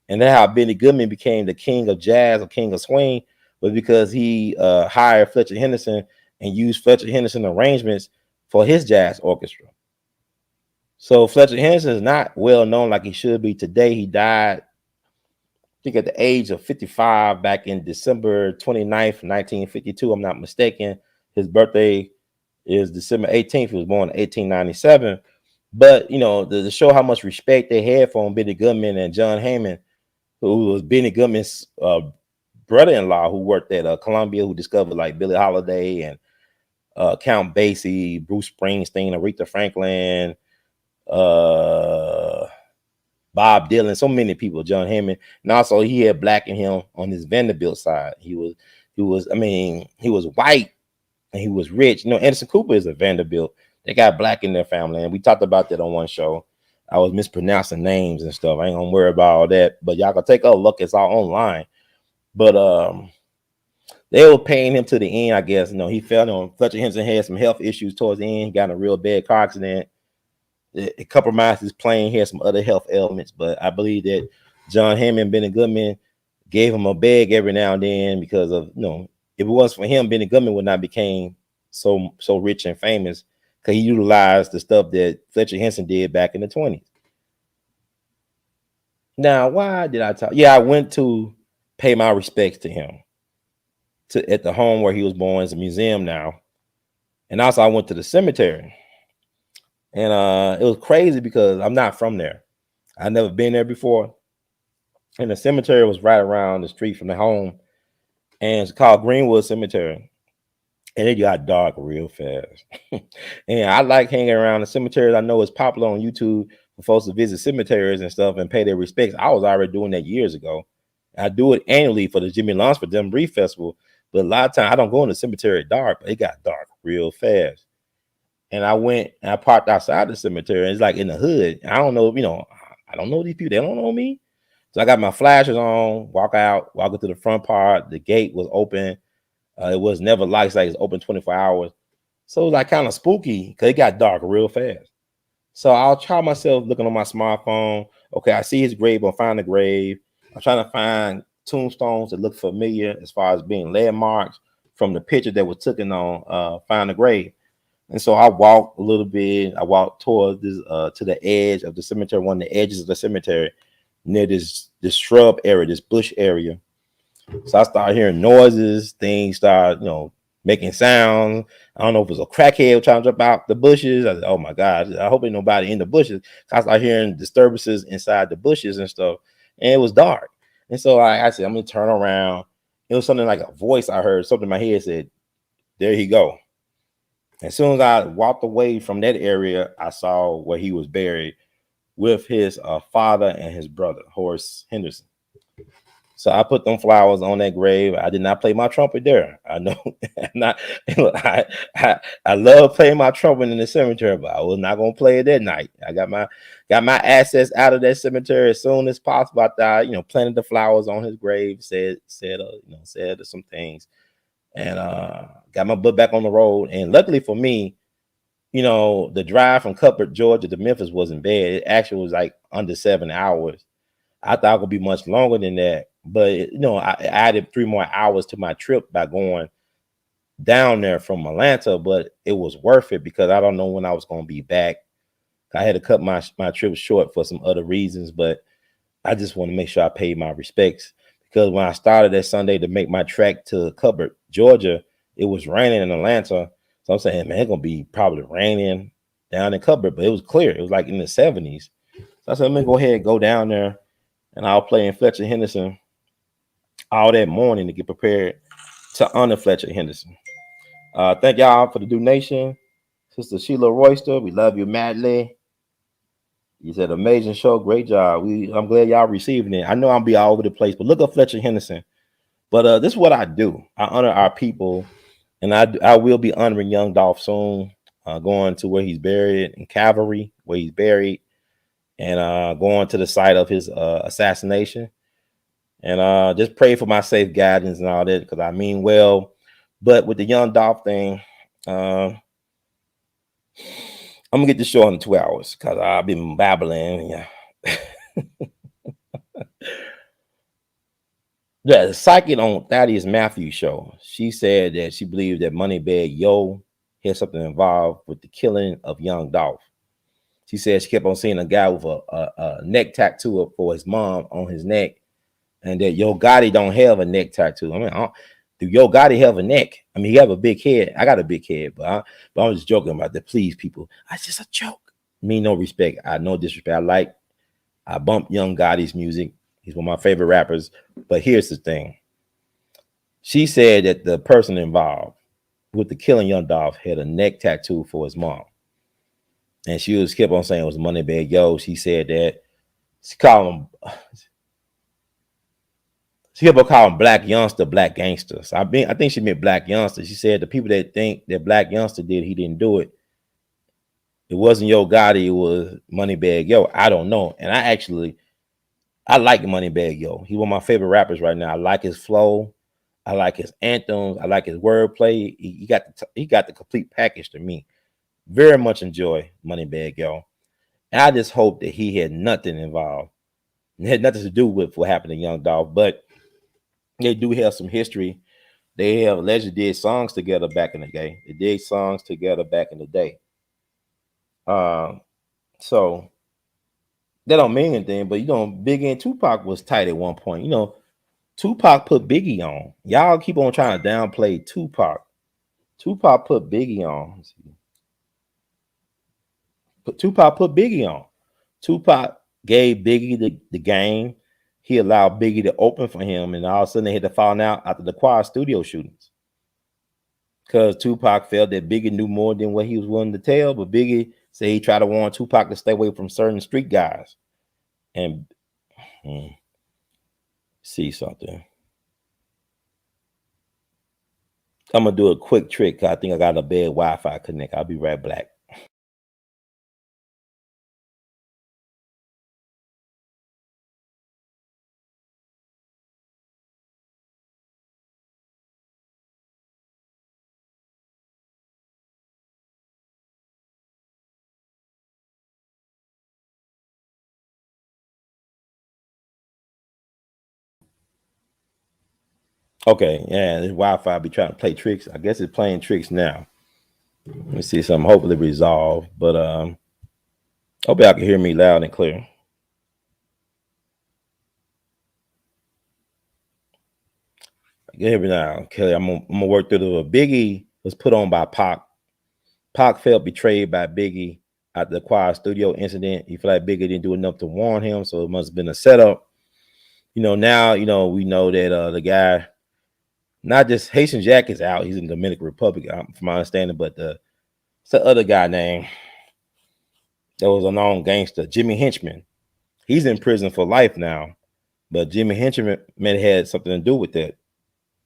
And that's how Benny Goodman became the king of jazz or king of swing, was because he hired Fletcher Henderson and used Fletcher Henderson arrangements for his jazz orchestra. So Fletcher Henderson is not well known like he should be today. He died think at the age of 55 back in December 29th, 1952. I'm not mistaken. His birthday is December 18th. He was born in 1897. But to show how much respect they had for him, Benny Goodman and John Hammond, who was Benny Goodman's brother-in-law, who worked at Columbia, who discovered like Billie Holiday and Count Basie, Bruce Springsteen, Aretha Franklin, Bob Dylan, so many people, John Hammond, and also he had black in him on his Vanderbilt side. He was white and he was rich. Anderson Cooper is a Vanderbilt. They got black in their family, and we talked about that on one show. I was mispronouncing names and stuff. I ain't gonna worry about all that, but y'all can take a look. It's all online. But they were paying him to the end, I guess. He fell on Fletcher Henderson had some health issues towards the end. He got in a real bad car accident. It compromised his playing. He had some other health ailments, but I believe that John Hammond and Benny Goodman gave him a bag every now and then because of, if it wasn't for him, Benny Goodman would not became so rich and famous because he utilized the stuff that Fletcher Henson did back in the 20s. Now, why did I talk? Yeah, I went to pay my respects to him at the home where he was born. It's a museum now. And also I went to the cemetery. And it was crazy because I'm not from there. I've never been there before. And the cemetery was right around the street from the home. And it's called Greenwood Cemetery. And it got dark real fast. And I like hanging around the cemeteries. I know it's popular on YouTube for folks to visit cemeteries and stuff and pay their respects. I was already doing that years ago. I do it annually for the Jimmy Lunsford Jamboree Festival. But a lot of times I don't go in the cemetery dark, but it got dark real fast. And I went and I parked outside the cemetery. And it's like in the hood. I don't know, I don't know these people. They don't know me. So I got my flashers on, walk into the front part. The gate was open. It was never lights, like it's open 24 hours. So it was like kind of spooky because it got dark real fast. So I'll try myself looking on my smartphone. Okay, I see his grave. I'll find the grave. I'm trying to find tombstones that look familiar as far as being landmarks from the picture that was taken on Find the Grave. And so I walked a little bit. I walked towards this to the edge of the cemetery, one of the edges of the cemetery, near this shrub area, this bush area. So I started hearing noises, things start, making sounds. I don't know if it was a crackhead trying to jump out the bushes. I said, oh my God, I hope ain't nobody in the bushes. I started hearing disturbances inside the bushes and stuff. And it was dark. And so I said, I'm gonna turn around. It was something like a voice I heard, something in my head said, there he go. As soon as I walked away from that area, I saw where he was buried with his father and his brother, Horace Henderson. So I put them flowers on that grave. I did not play my trumpet there. I know, I love playing my trumpet in the cemetery, but I was not gonna play it that night. I got my assets out of that cemetery as soon as possible. I planted the flowers on his grave, said some things, and got my butt back on the road. And luckily for me, the drive from Cuthbert, Georgia to Memphis wasn't bad. It actually was like under 7 hours. I thought it would be much longer than that, but I added 3 more hours to my trip by going down there from Atlanta, but it was worth it because I don't know when I was going to be back. I had to cut my trip short for some other reasons, but I just want to make sure I paid my respects because when I started that Sunday to make my trek to Cuthbert, Georgia, it was raining in Atlanta. So I'm saying, man, it's going to be probably raining down in Cuthbert, but it was clear. It was like in the 70s. So I said, let me go ahead and go down there. And I'll play in Fletcher Henderson all that morning to get prepared to honor Fletcher Henderson. Thank y'all for the donation. Sister Sheila Royster, we love you madly. You said amazing show, great job. I'm glad y'all receiving it. I know I'll be all over the place, but look up Fletcher Henderson. But this is what I do. I honor our people, and I will be honoring young Dolph soon, going to where he's buried in Calvary, where he's buried. And going to the site of his assassination. And just pray for my safe guidance and all that, because I mean well. But with the young Dolph thing, I'm going to get the show in 2 hours because I've been babbling. Yeah. The psychic on Thaddeus Matthews show, she said that she believed that Moneybag Yo had something involved with the killing of young Dolph. She said she kept on seeing a guy with a neck tattoo for his mom on his neck. and that Yo Gotti don't have a neck tattoo. I mean, do Yo Gotti have a neck? I mean, he have a big head. I got a big head, but I'm just joking about that. Please, people, it's just a joke. Me no respect. I no disrespect. I bump Young Gotti's music. He's one of my favorite rappers. But here's the thing. She said that the person involved with the killing Young Dolph had a neck tattoo for his mom. And she kept on saying it was Moneybag Yo. She said that she kept on calling Black Youngster Black Gangsters. I think she meant Black Youngster. She said the people that think that Black Youngster did, he didn't do it. It wasn't Yo Gotti, it was Moneybag Yo. I don't know. And I like Moneybag Yo. He's one of my favorite rappers right now. I like his flow. I like his anthems. I like his wordplay. He got the complete package to me. Very much enjoy Moneybag Yo. And I just hope that he had nothing involved. It had nothing to do with what happened to Young Dolph, but they do have some history. They have allegedly did songs together back in the day. They did songs together back in the day. So that don't mean anything, but Biggie and Tupac was tight at one point. Tupac put Biggie on. Y'all keep on trying to downplay Tupac. Tupac put Biggie on. Tupac put Biggie on. Tupac gave Biggie the game. He allowed Biggie to open for him, and all of a sudden they had to fall out after the Quad studio shootings. Because Tupac felt that Biggie knew more than what he was willing to tell, but Biggie said he tried to warn Tupac to stay away from certain street guys. And see something. I'm gonna do a quick trick. I think I got a bad Wi-Fi connect. I'll be right back. Okay, yeah, this Wi-Fi be trying to play tricks. I guess it's playing tricks now. Let me see something hopefully resolved. But hope y'all can hear me loud and clear. I can hear me now. Okay, I'm gonna work through the Biggie was put on by Pac. Pac felt betrayed by Biggie at the Quad Studio incident. He felt like Biggie didn't do enough to warn him, so it must have been a setup. Now we know that the guy, not just Haitian Jack is out. He's in the Dominican Republic, from my understanding, but it's the other guy named that was a known gangster, Jimmy Henchman. He's in prison for life now, but Jimmy Henchman may have had something to do with that.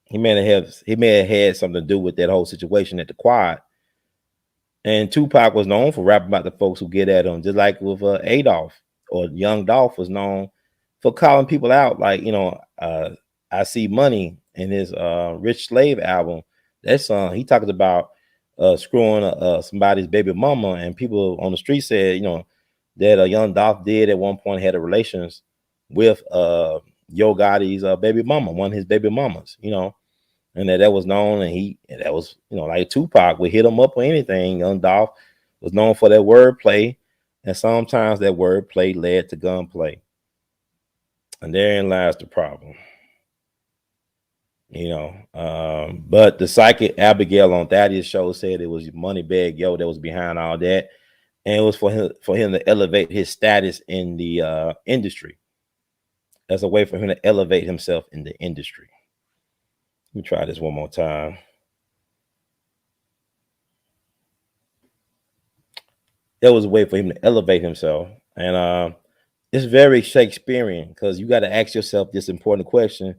He may have had something to do with that whole situation at the Quad. And Tupac was known for rapping about the folks who get at him, just like with A.L.L, or Young Dolph was known for calling people out. Like, I See Money in his Rich Slave album. That song, he talks about screwing somebody's baby mama, and people on the street said, that Young Dolph did at one point had a relations with Yo Gotti's baby mama, one of his baby mamas, and that was known, and that was, like Tupac would hit him up or anything. Young Dolph was known for that wordplay, and sometimes that wordplay led to gunplay. And therein lies the problem. But the psychic Abigail on Thaddeus' show said it was Moneybag Yo that was behind all that, and it was for him to elevate his status in the industry. That's a way for him to elevate himself in the industry. Let me try this one more time. That was a way for him to elevate himself, and it's very Shakespearean, because you got to ask yourself this important question: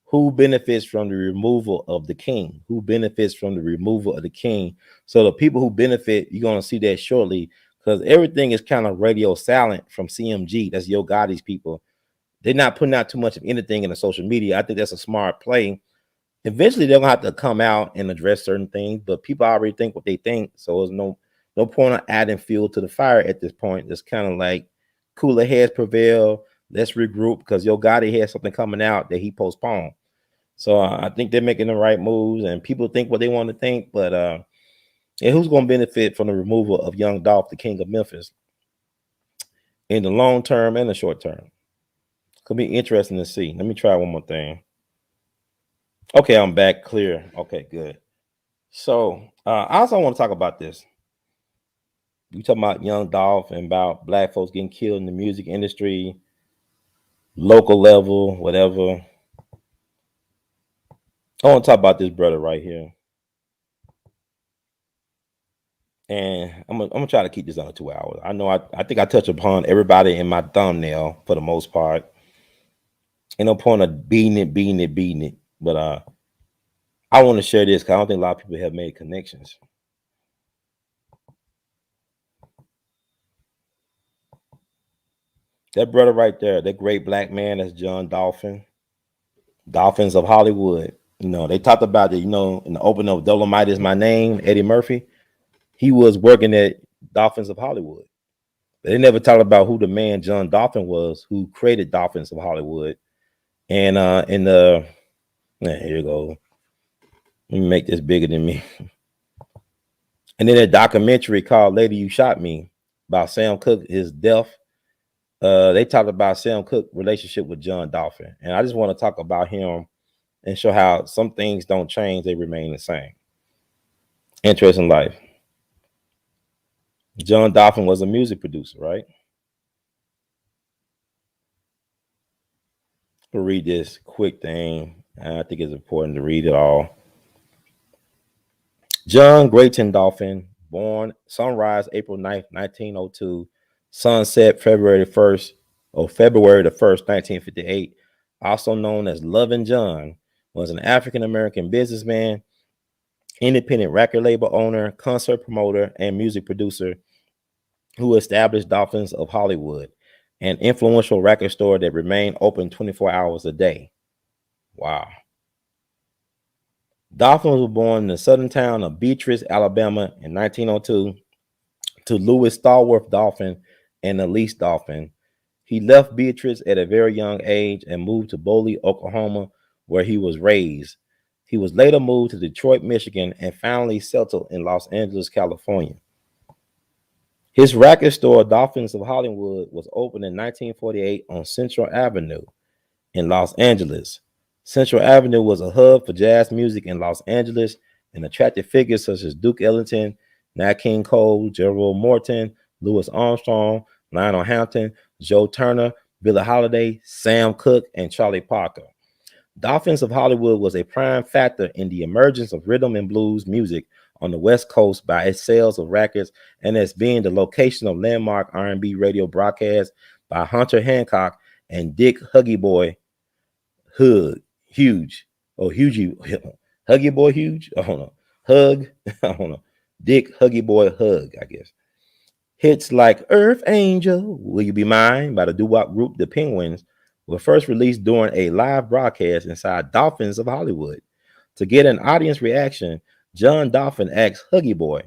who benefits from the removal of the king? Who benefits from the removal of the king? So the people who benefit, you're going to see that shortly, because everything is kind of radio silent from CMG. That's Yo Gotti's people. They're not putting out too much of anything in the social media. I think that's a smart play. Eventually, they're going to have to come out and address certain things, but people already think what they think. So there's no point of adding fuel to the fire at this point. It's kind of like cooler heads prevail. Let's regroup, because Yo Gotti has something coming out that he postponed. So I think they're making the right moves, and people think what they want to think. But who's going to benefit from the removal of Young Dolph, the king of Memphis, in the long term and the short term? Could be interesting to see. Let me try one more thing. Okay, I'm back clear. Okay, good. So I also want to talk about this. You talking about young Dolph and about black folks getting killed in the music industry, local level, whatever. I want to talk about this brother right here. And I'm gonna try to keep this under 2 hours. I know I think I touch upon everybody in my thumbnail for the most part. Ain't no point of beating it. But I want to share this because I don't think a lot of people have made connections. That brother right there, that great black man, that's John Dolphin. Dolphins of Hollywood. You know, they talked about it, you know, in the opening of Dolomite Is My Name, Eddie Murphy. He was working at Dolphins of Hollywood. But they never talked about who the man John Dolphin was, who created Dolphins of Hollywood. And in the here you go. Let me make this bigger than me. And then a documentary called Lady You Shot Me about Sam Cooke, his death. They talked about Sam Cooke's relationship with John Dolphin. And I just want to talk about him and show how some things don't change, they remain the same. Interesting life. John Dolphin was a music producer, right? I'll read this quick thing. I think it's important to read it all. John Grayton Dolphin, born sunrise April 9th, 1902, sunset February 1st, or February the 1st, 1958, also known as Lovin' John, was an African-American businessman, independent record label owner, concert promoter, and music producer who established Dolphins of Hollywood, an influential record store that remained open 24 hours a day. Wow. Dolphin was born in the southern town of Beatrice, Alabama in 1902 to Louis Stallworth Dolphin and Elise Dolphin. He left Beatrice at a very young age and moved to Boley, Oklahoma, where he was raised. He was later moved to Detroit, Michigan, and finally settled in Los Angeles, California. His record store, Dolphins of Hollywood, was opened in 1948 on Central Avenue in Los Angeles. Central Avenue was a hub for jazz music in Los Angeles and attracted figures such as Duke Ellington, Nat King Cole, Gerald Morton, Louis Armstrong, Lionel Hampton, Joe Turner, Billie Holiday, Sam Cooke, and Charlie Parker. Dolphins of Hollywood was a prime factor in the emergence of rhythm and blues music on the West Coast by its sales of records and as being the location of landmark R&B radio broadcasts by Hunter Hancock and Dick Huggy Boy Huge. Oh, Hughie. Huggy Boy Huge? I don't know. Hug. I don't know. Dick Huggy Boy Hug, I guess. Hits like Earth Angel, Will You Be Mine by the doo-wop group The Penguins were first released during a live broadcast inside Dolphins of Hollywood. To get an audience reaction, John Dolphin asked Huggy Boy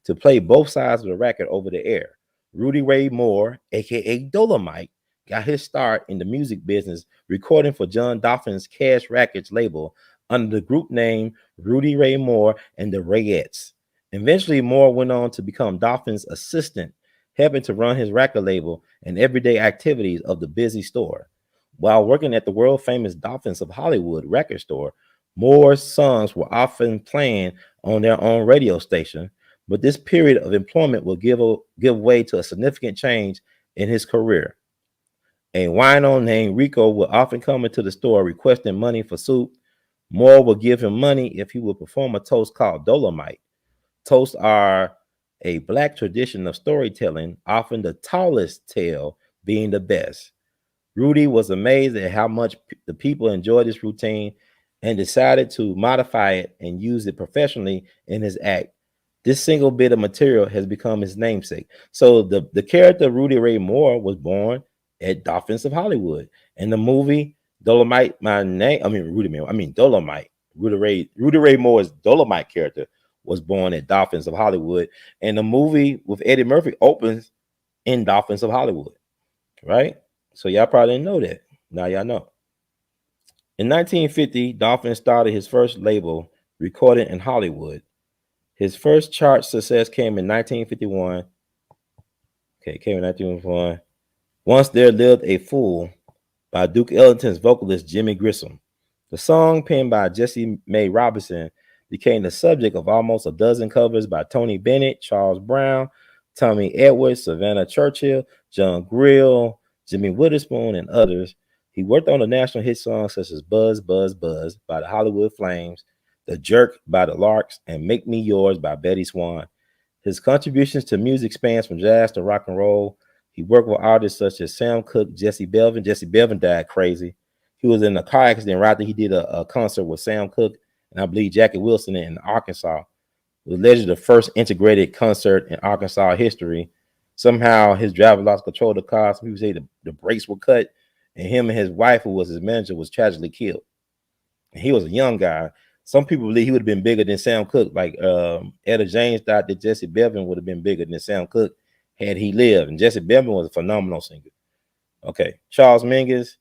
to play both sides of the record over the air. Rudy Ray Moore, aka Dolomite, got his start in the music business recording for John Dolphin's Cash Records label under the group name Rudy Ray Moore and the Rayettes. Eventually, Moore went on to become Dolphin's assistant, helping to run his record label and everyday activities of the busy store. While working at the world famous Dolphins of Hollywood record store, Moore's songs were often playing on their own radio station, but this period of employment will give way to a significant change in his career. A wino named Rico will often come into the store requesting money for soup. Moore will give him money if he will perform a toast called Dolomite. Toasts are a black tradition of storytelling, often the tallest tale being the best. Rudy was amazed at how much the people enjoyed this routine and decided to modify it and use it professionally in his act. This single bit of material has become his namesake. So the character Rudy Ray Moore was born at Dolphins of Hollywood. In the movie Dolomite, Dolomite. Rudy Ray Moore's Dolomite character was born at Dolphins of Hollywood. And the movie with Eddie Murphy opens in Dolphins of Hollywood, right? So y'all probably didn't know that. Now y'all know. In 1950, Dolphin started his first label, recording in Hollywood. His first chart success came in 1951. Okay, came in 1951. Once There Lived a Fool by Duke Ellington's vocalist Jimmy Grissom. The song, penned by Jessie Mae Robinson, became the subject of almost a dozen covers by Tony Bennett, Charles Brown, Tommy Edwards, Savannah Churchill, John Grill, Jimmy Witherspoon, and others. He worked on the national hit songs such as Buzz, Buzz, Buzz by the Hollywood Flames, The Jerk by the Larks, and Make Me Yours by Betty Swan. His contributions to music spans from jazz to rock and roll. He worked with artists such as Sam Cooke, Jesse Belvin. Jesse Belvin died crazy. He was in a car accident right after he did a concert with Sam Cooke and I believe Jackie Wilson in Arkansas. It was allegedly the first integrated concert in Arkansas history. Somehow his driver lost control of the car. Some people say the brakes were cut, and him and his wife, who was his manager, was tragically killed. And he was a young guy. Some people believe he would have been bigger than Sam Cooke. Like Etta James thought that Jesse Belvin would have been bigger than Sam Cooke had he lived. And Jesse Belvin was a phenomenal singer. Okay, Charles Mingus.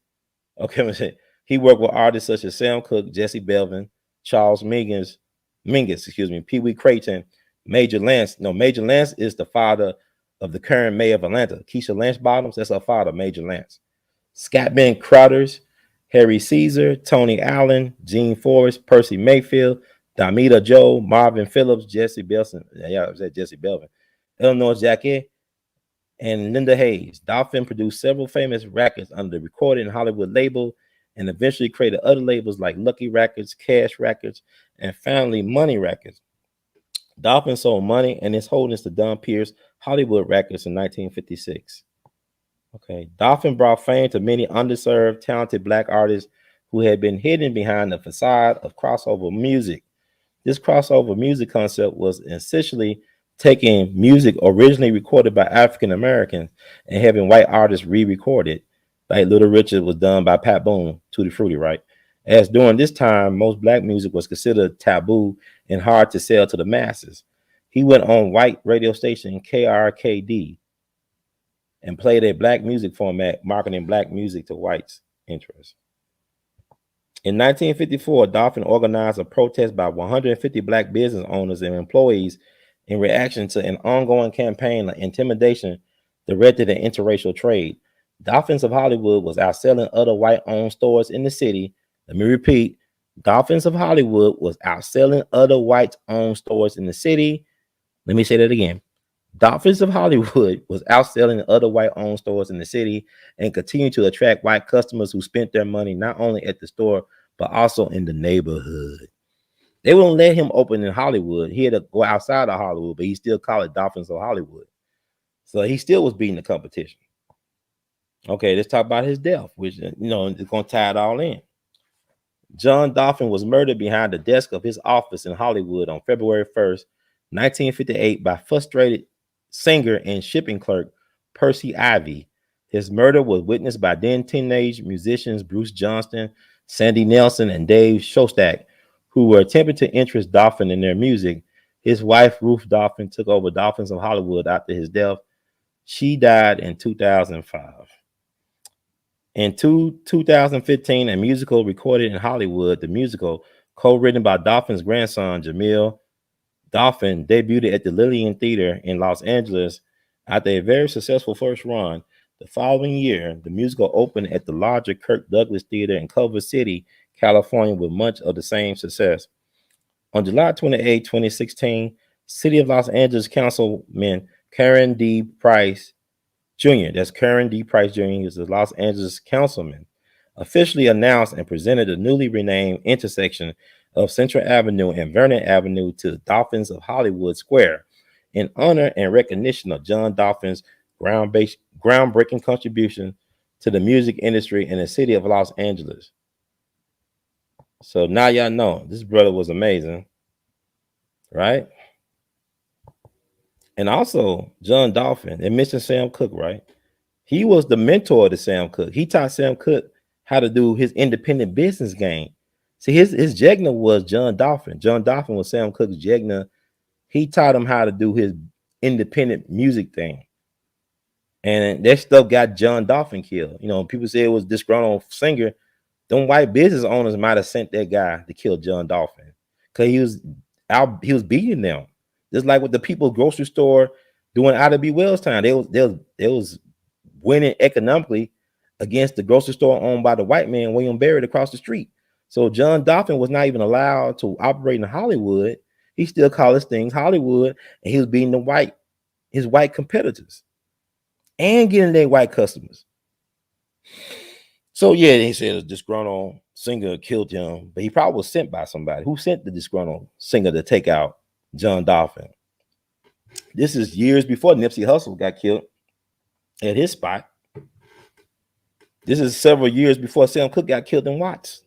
Okay, he worked with artists such as Sam Cooke, Jesse Belvin, Charles Mingus, Pee Wee Creighton, Major Lance. No, Major Lance is the father of the current mayor of Atlanta, Keisha Lance Bottoms. That's her father, Major Lance. Scott Ben Crowders, Harry Caesar, Tony Allen, Gene Forrest, Percy Mayfield, Damita Joe, Marvin Phillips, Jesse Belvin. Yeah, I said Jesse Belvin. Eleanor Jacquet, and Linda Hayes. Dolphin produced several famous records under the Recorded in Hollywood label and eventually created other labels like Lucky Records, Cash Records, and finally Money Records. Dolphin sold Money and his holdings to Don Pierce Hollywood Records in 1956. Okay, Dolphin brought fame to many underserved, talented Black artists who had been hidden behind the facade of crossover music. This crossover music concept was essentially taking music originally recorded by African Americans and having white artists re-record it, like Little Richard was done by Pat Boone, Tutti Frutti, right? As during this time, most Black music was considered taboo and hard to sell to the masses. He went on white radio station KRKD and played a Black music format, marketing Black music to whites' interests. In 1954, Dolphin organized a protest by 150 Black business owners and employees in reaction to an ongoing campaign of intimidation directed at interracial trade. Dolphins of Hollywood was outselling other white-owned stores in the city. Let me repeat, Dolphins of Hollywood was outselling other white-owned stores in the city. Let me say that again. Dolphins of Hollywood was outselling other white-owned stores in the city and continued to attract white customers who spent their money not only at the store, but also in the neighborhood. They wouldn't let him open in Hollywood. He had to go outside of Hollywood, but he still called it Dolphins of Hollywood. So he still was beating the competition. Okay, let's talk about his death, which, is going to tie it all in. John Dolphin was murdered behind the desk of his office in Hollywood on February 1st, 1958 by frustrated singer and shipping clerk Percy Ivy. His murder was witnessed by then teenage musicians Bruce Johnston, Sandy Nelson, and Dave Shostak, who were attempting to interest Dolphin in their music. His wife, Ruth Dolphin, took over Dolphins of Hollywood after his death. She died in 2005. In 2015, a musical recorded in Hollywood, the musical, co-written by Dolphin's grandson, Jamil Dolphin, debuted at the Lillian Theater in Los Angeles after a very successful first run. The following year, the musical opened at the larger Kirk Douglas Theater in Culver City, California, with much of the same success. On July 28, 2016, City of Los Angeles Councilman Karen D. Price Jr., that's Karen D. Price Jr., he was the Los Angeles councilman, officially announced and presented the newly renamed intersection of Central Avenue and Vernon Avenue to Dolphins of Hollywood Square in honor and recognition of John Dolphin's groundbreaking contribution to the music industry in the city of Los Angeles. So now y'all know this brother was amazing, right? And also John Dolphin, they mentioned Sam Cooke, right? He was the mentor to Sam Cooke. He taught Sam Cooke how to do his independent business game. See, his Jegna was John Dolphin. John Dolphin was Sam Cooke's Jegna. He taught him how to do his independent music thing. And that stuff got John Dolphin killed. People say it was disgruntled singer. Them white business owners might have sent that guy to kill John Dolphin because he was beating them. Just like with the people grocery store doing Ida B. Wells time. They was winning economically against the grocery store owned by the white man William Barrett across the street. So John Dolphin was not even allowed to operate in Hollywood. He still called his things Hollywood, and he was beating his white competitors and getting their white customers. So yeah, they said a disgruntled singer killed him, but he probably was sent by somebody. Who sent the disgruntled singer to take out John Dolphin? This is years before Nipsey Hussle got killed at his spot. This is several years before Sam Cooke got killed in Watts.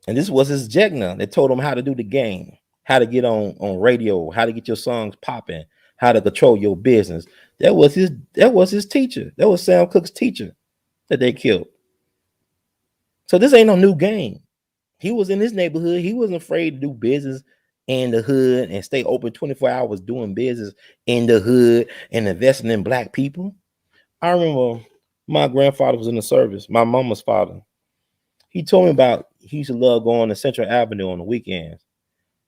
And this was his Jegna that told him how to do the game, how to get on radio, how to get your songs popping, how to control your business. That was his teacher. That was Sam Cooke's teacher that they killed. So this ain't no new game. He was in his neighborhood. He wasn't afraid to do business in the hood and stay open 24 hours doing business in the hood and investing in black people. I remember my grandfather was in the service, my mama's father. He told me about he used to love going to Central Avenue on the weekends.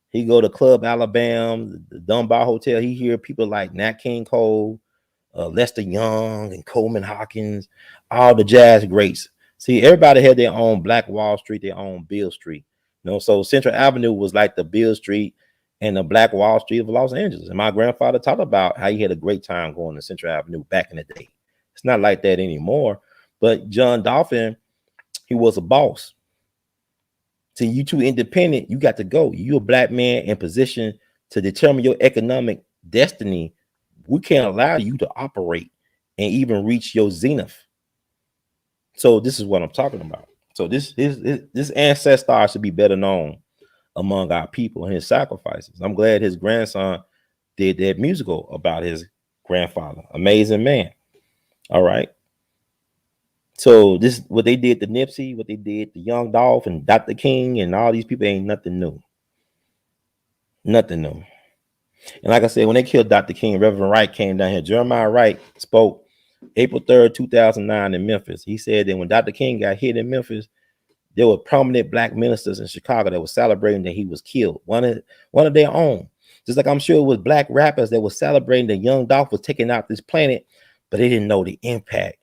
He'd go to Club Alabama, the Dunbar Hotel. He hear people like Nat King Cole, Lester Young, and Coleman Hawkins, all the jazz greats. See, everybody had their own Black Wall Street, their own Beale Street. You know, so Central Avenue was like the Beale Street and the Black Wall Street of Los Angeles. And my grandfather talked about how he had a great time going to Central Avenue back in the day. It's not like that anymore. But John Dolphin, he was a boss. See, you too independent, you got to go. You a black man in position to determine your economic destiny. We can't allow you to operate and even reach your zenith. So this is what I'm talking about. So this ancestor should be better known among our people and his sacrifices. I'm glad his grandson did that musical about his grandfather. Amazing man. All right. So this what they did to Nipsey, what they did to Young Dolph and Dr. King and all these people ain't nothing new. Nothing new. And like I said, when they killed Dr. King, Reverend Wright came down here. Jeremiah Wright spoke April 3rd, 2009 in Memphis. He said that when Dr. King got hit in Memphis, there were prominent black ministers in Chicago that were celebrating that he was killed. One of their own. Just like I'm sure it was black rappers that were celebrating that Young Dolph was taking out this planet, but they didn't know the impact.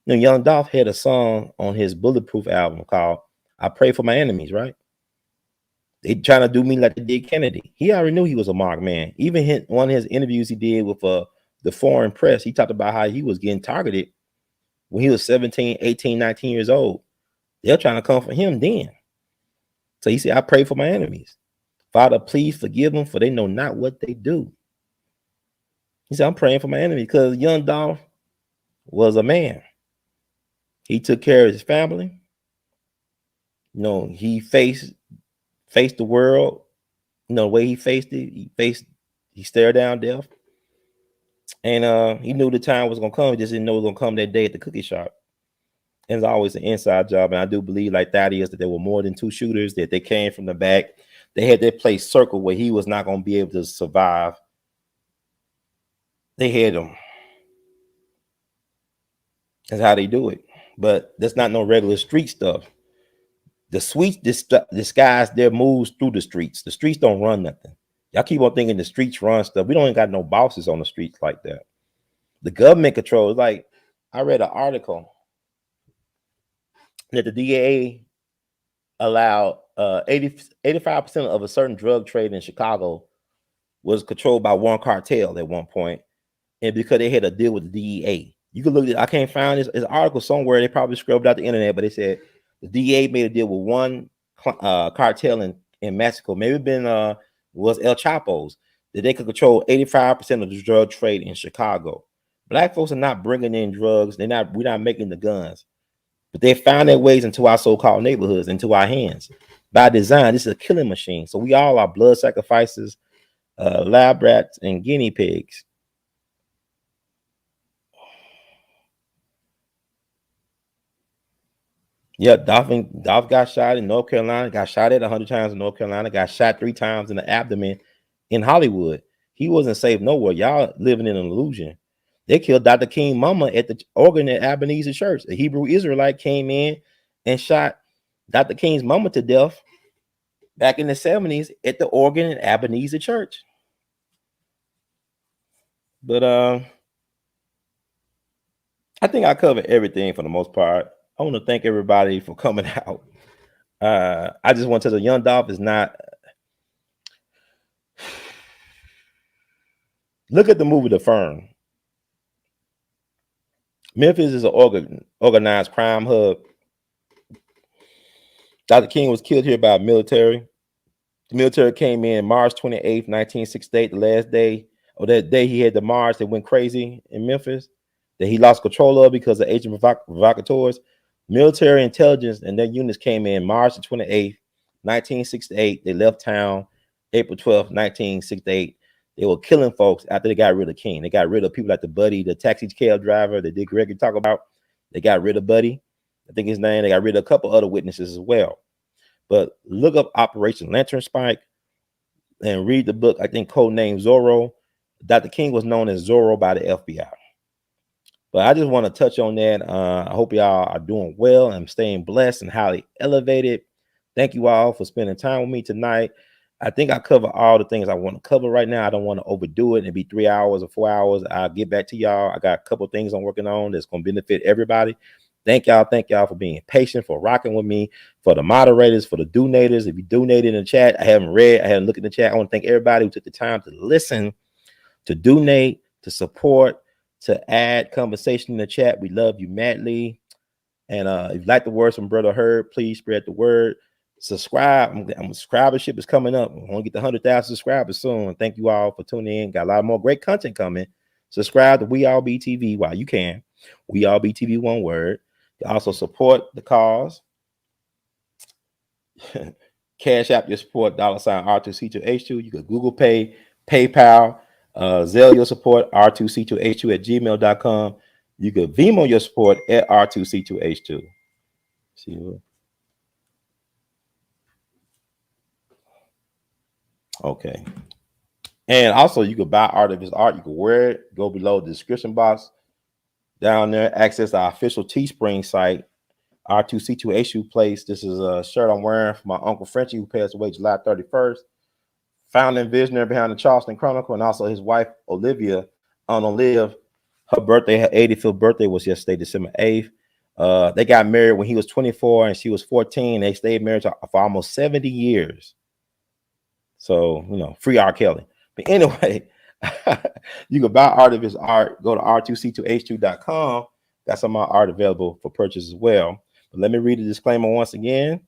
You know, Young Dolph had a song on his Bulletproof album called I Pray for My Enemies, right? They trying to do me like they did Kennedy. He already knew he was a marked man. Even one of his interviews he did with the foreign press, he talked about how he was getting targeted when he was 17, 18, 19 years old. They're trying to come for him then. So he said, I pray for my enemies. Father, please forgive them, for they know not what they do. He said, I'm praying for my enemies because Young Dolph was a man. He took care of his family. You know, he faced the world. You know, the way he faced it, he stared down death. And he knew the time was gonna come. He just didn't know it was gonna come that day at the cookie shop. And it's always an inside job. And I do believe, like Thaddeus, that there were more than two shooters, that they came from the back. They had their place circled where he was not gonna be able to survive. They had him. That's how they do it. But that's not no regular street stuff. The sweets disguise their moves through the streets. The streets don't run nothing. Y'all keep on thinking the streets run stuff. We don't even got no bosses on the streets like that. The government controls. Like, I read an article that the DA allowed 85% of a certain drug trade in Chicago was controlled by one cartel at one point, and because they had a deal with the DEA. You can look at, I can't find this article somewhere. They probably scrubbed out the internet, but they said the DEA made a deal with one cartel in Mexico. Maybe was El Chapo's, that they could control 85% of the drug trade in Chicago. Black folks are not bringing in drugs. We're not making the guns, but they found their ways into our so-called neighborhoods, into our hands. By design, this is a killing machine. So we all are blood sacrifices, lab rats, and guinea pigs. Yeah, Dolph got shot in North Carolina, got shot at 100 times in North Carolina, got shot 3 times in the abdomen in Hollywood. He wasn't safe nowhere. Y'all living in an illusion. They killed Dr. King mama at the organ at Ebenezer Church. A Hebrew Israelite came in and shot Dr. King's mama to death back in the 70s at the organ at Ebenezer Church. But I think I covered everything for the most part. I want to thank everybody for coming out. I just want to tell the young Dolph is not. Look at the movie The Firm. Memphis is an organized crime hub. Dr. King was killed here by military. The military came in March 28th, 1968, the last day. Or that day he had the march that went crazy in Memphis, that he lost control of because of agent provocateurs. Military intelligence and their units came in March 28th, 1968. They left town April 12th, 1968. They were killing folks after they got rid of King. They got rid of people like the Buddy, the taxi cab driver that Dick Gregory talk about. They got rid of Buddy, I think his name. They got rid of a couple other witnesses as well. But look up Operation Lantern Spike and read the book, I think codenamed Zorro. Dr. King was known as Zorro by the FBI. But I just want to touch on that. I hope y'all are doing well and staying blessed and highly elevated. Thank you all for spending time with me tonight. I think I cover all the things I want to cover right now. I don't want to overdo it and be 3 hours or 4 hours. I'll get back to y'all. I got a couple of things I'm working on that's going to benefit everybody. Thank y'all for being patient, for rocking with me, for the moderators, for the donators. If you donated in the chat, I haven't looked in the chat. I want to thank everybody who took the time to listen, to donate, to support, to add conversation in the chat. We love you madly. And if you like the words from Brother Herb, please spread the word. Subscribe. Subscribership is coming up. I want to get the 100,000 subscribers soon. Thank you all for tuning in. Got a lot more great content coming. Subscribe to We All Be TV while you can. We All Be TV, one word. You also support the cause. Cash App your support, $R2C2H2. You can Google Pay, PayPal, Zelle your support, R2C2H2 at gmail.com. You can Venmo your support at R2C2H2. See you. Okay. And also you can buy artivist art. You can wear it. Go below the description box. Down there, access our official Teespring site, R2C2H2 place. This is a shirt I'm wearing for my Uncle Frenchie, who passed away July 31st. Founding visionary behind the Charleston Chronicle, and also his wife, Olivia, Olive. Her birthday, her 85th birthday was yesterday, December 8th. They got married when he was 24 and she was 14. They stayed married for almost 70 years. So, free R. Kelly. But anyway, you can buy art of his art. Go to r2c2h2.com. Got some of my art available for purchase as well. But let me read the disclaimer once again.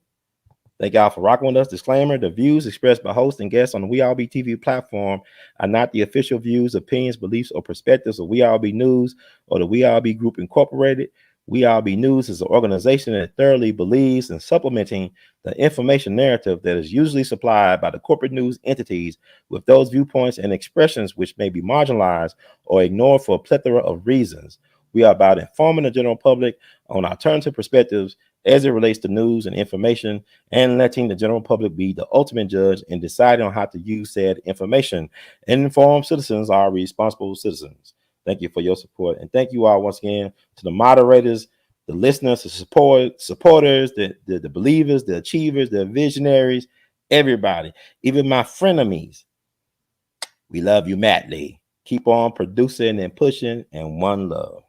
Thank y'all for rocking with us. Disclaimer: the views expressed by hosts and guests on the We All Be TV platform are not the official views, opinions, beliefs, or perspectives of We All Be News or the We All Be Group Incorporated. We All Be News is an organization that thoroughly believes in supplementing the information narrative that is usually supplied by the corporate news entities with those viewpoints and expressions which may be marginalized or ignored for a plethora of reasons. We are about informing the general public on alternative perspectives as it relates to news and information, and letting the general public be the ultimate judge in deciding on how to use said information. Informed citizens are responsible citizens. Thank you for your support. And thank you all once again to the moderators, the listeners, the supporters, the believers, the achievers, the visionaries, everybody, even my frenemies. We love you madly. Keep on producing and pushing, and one love.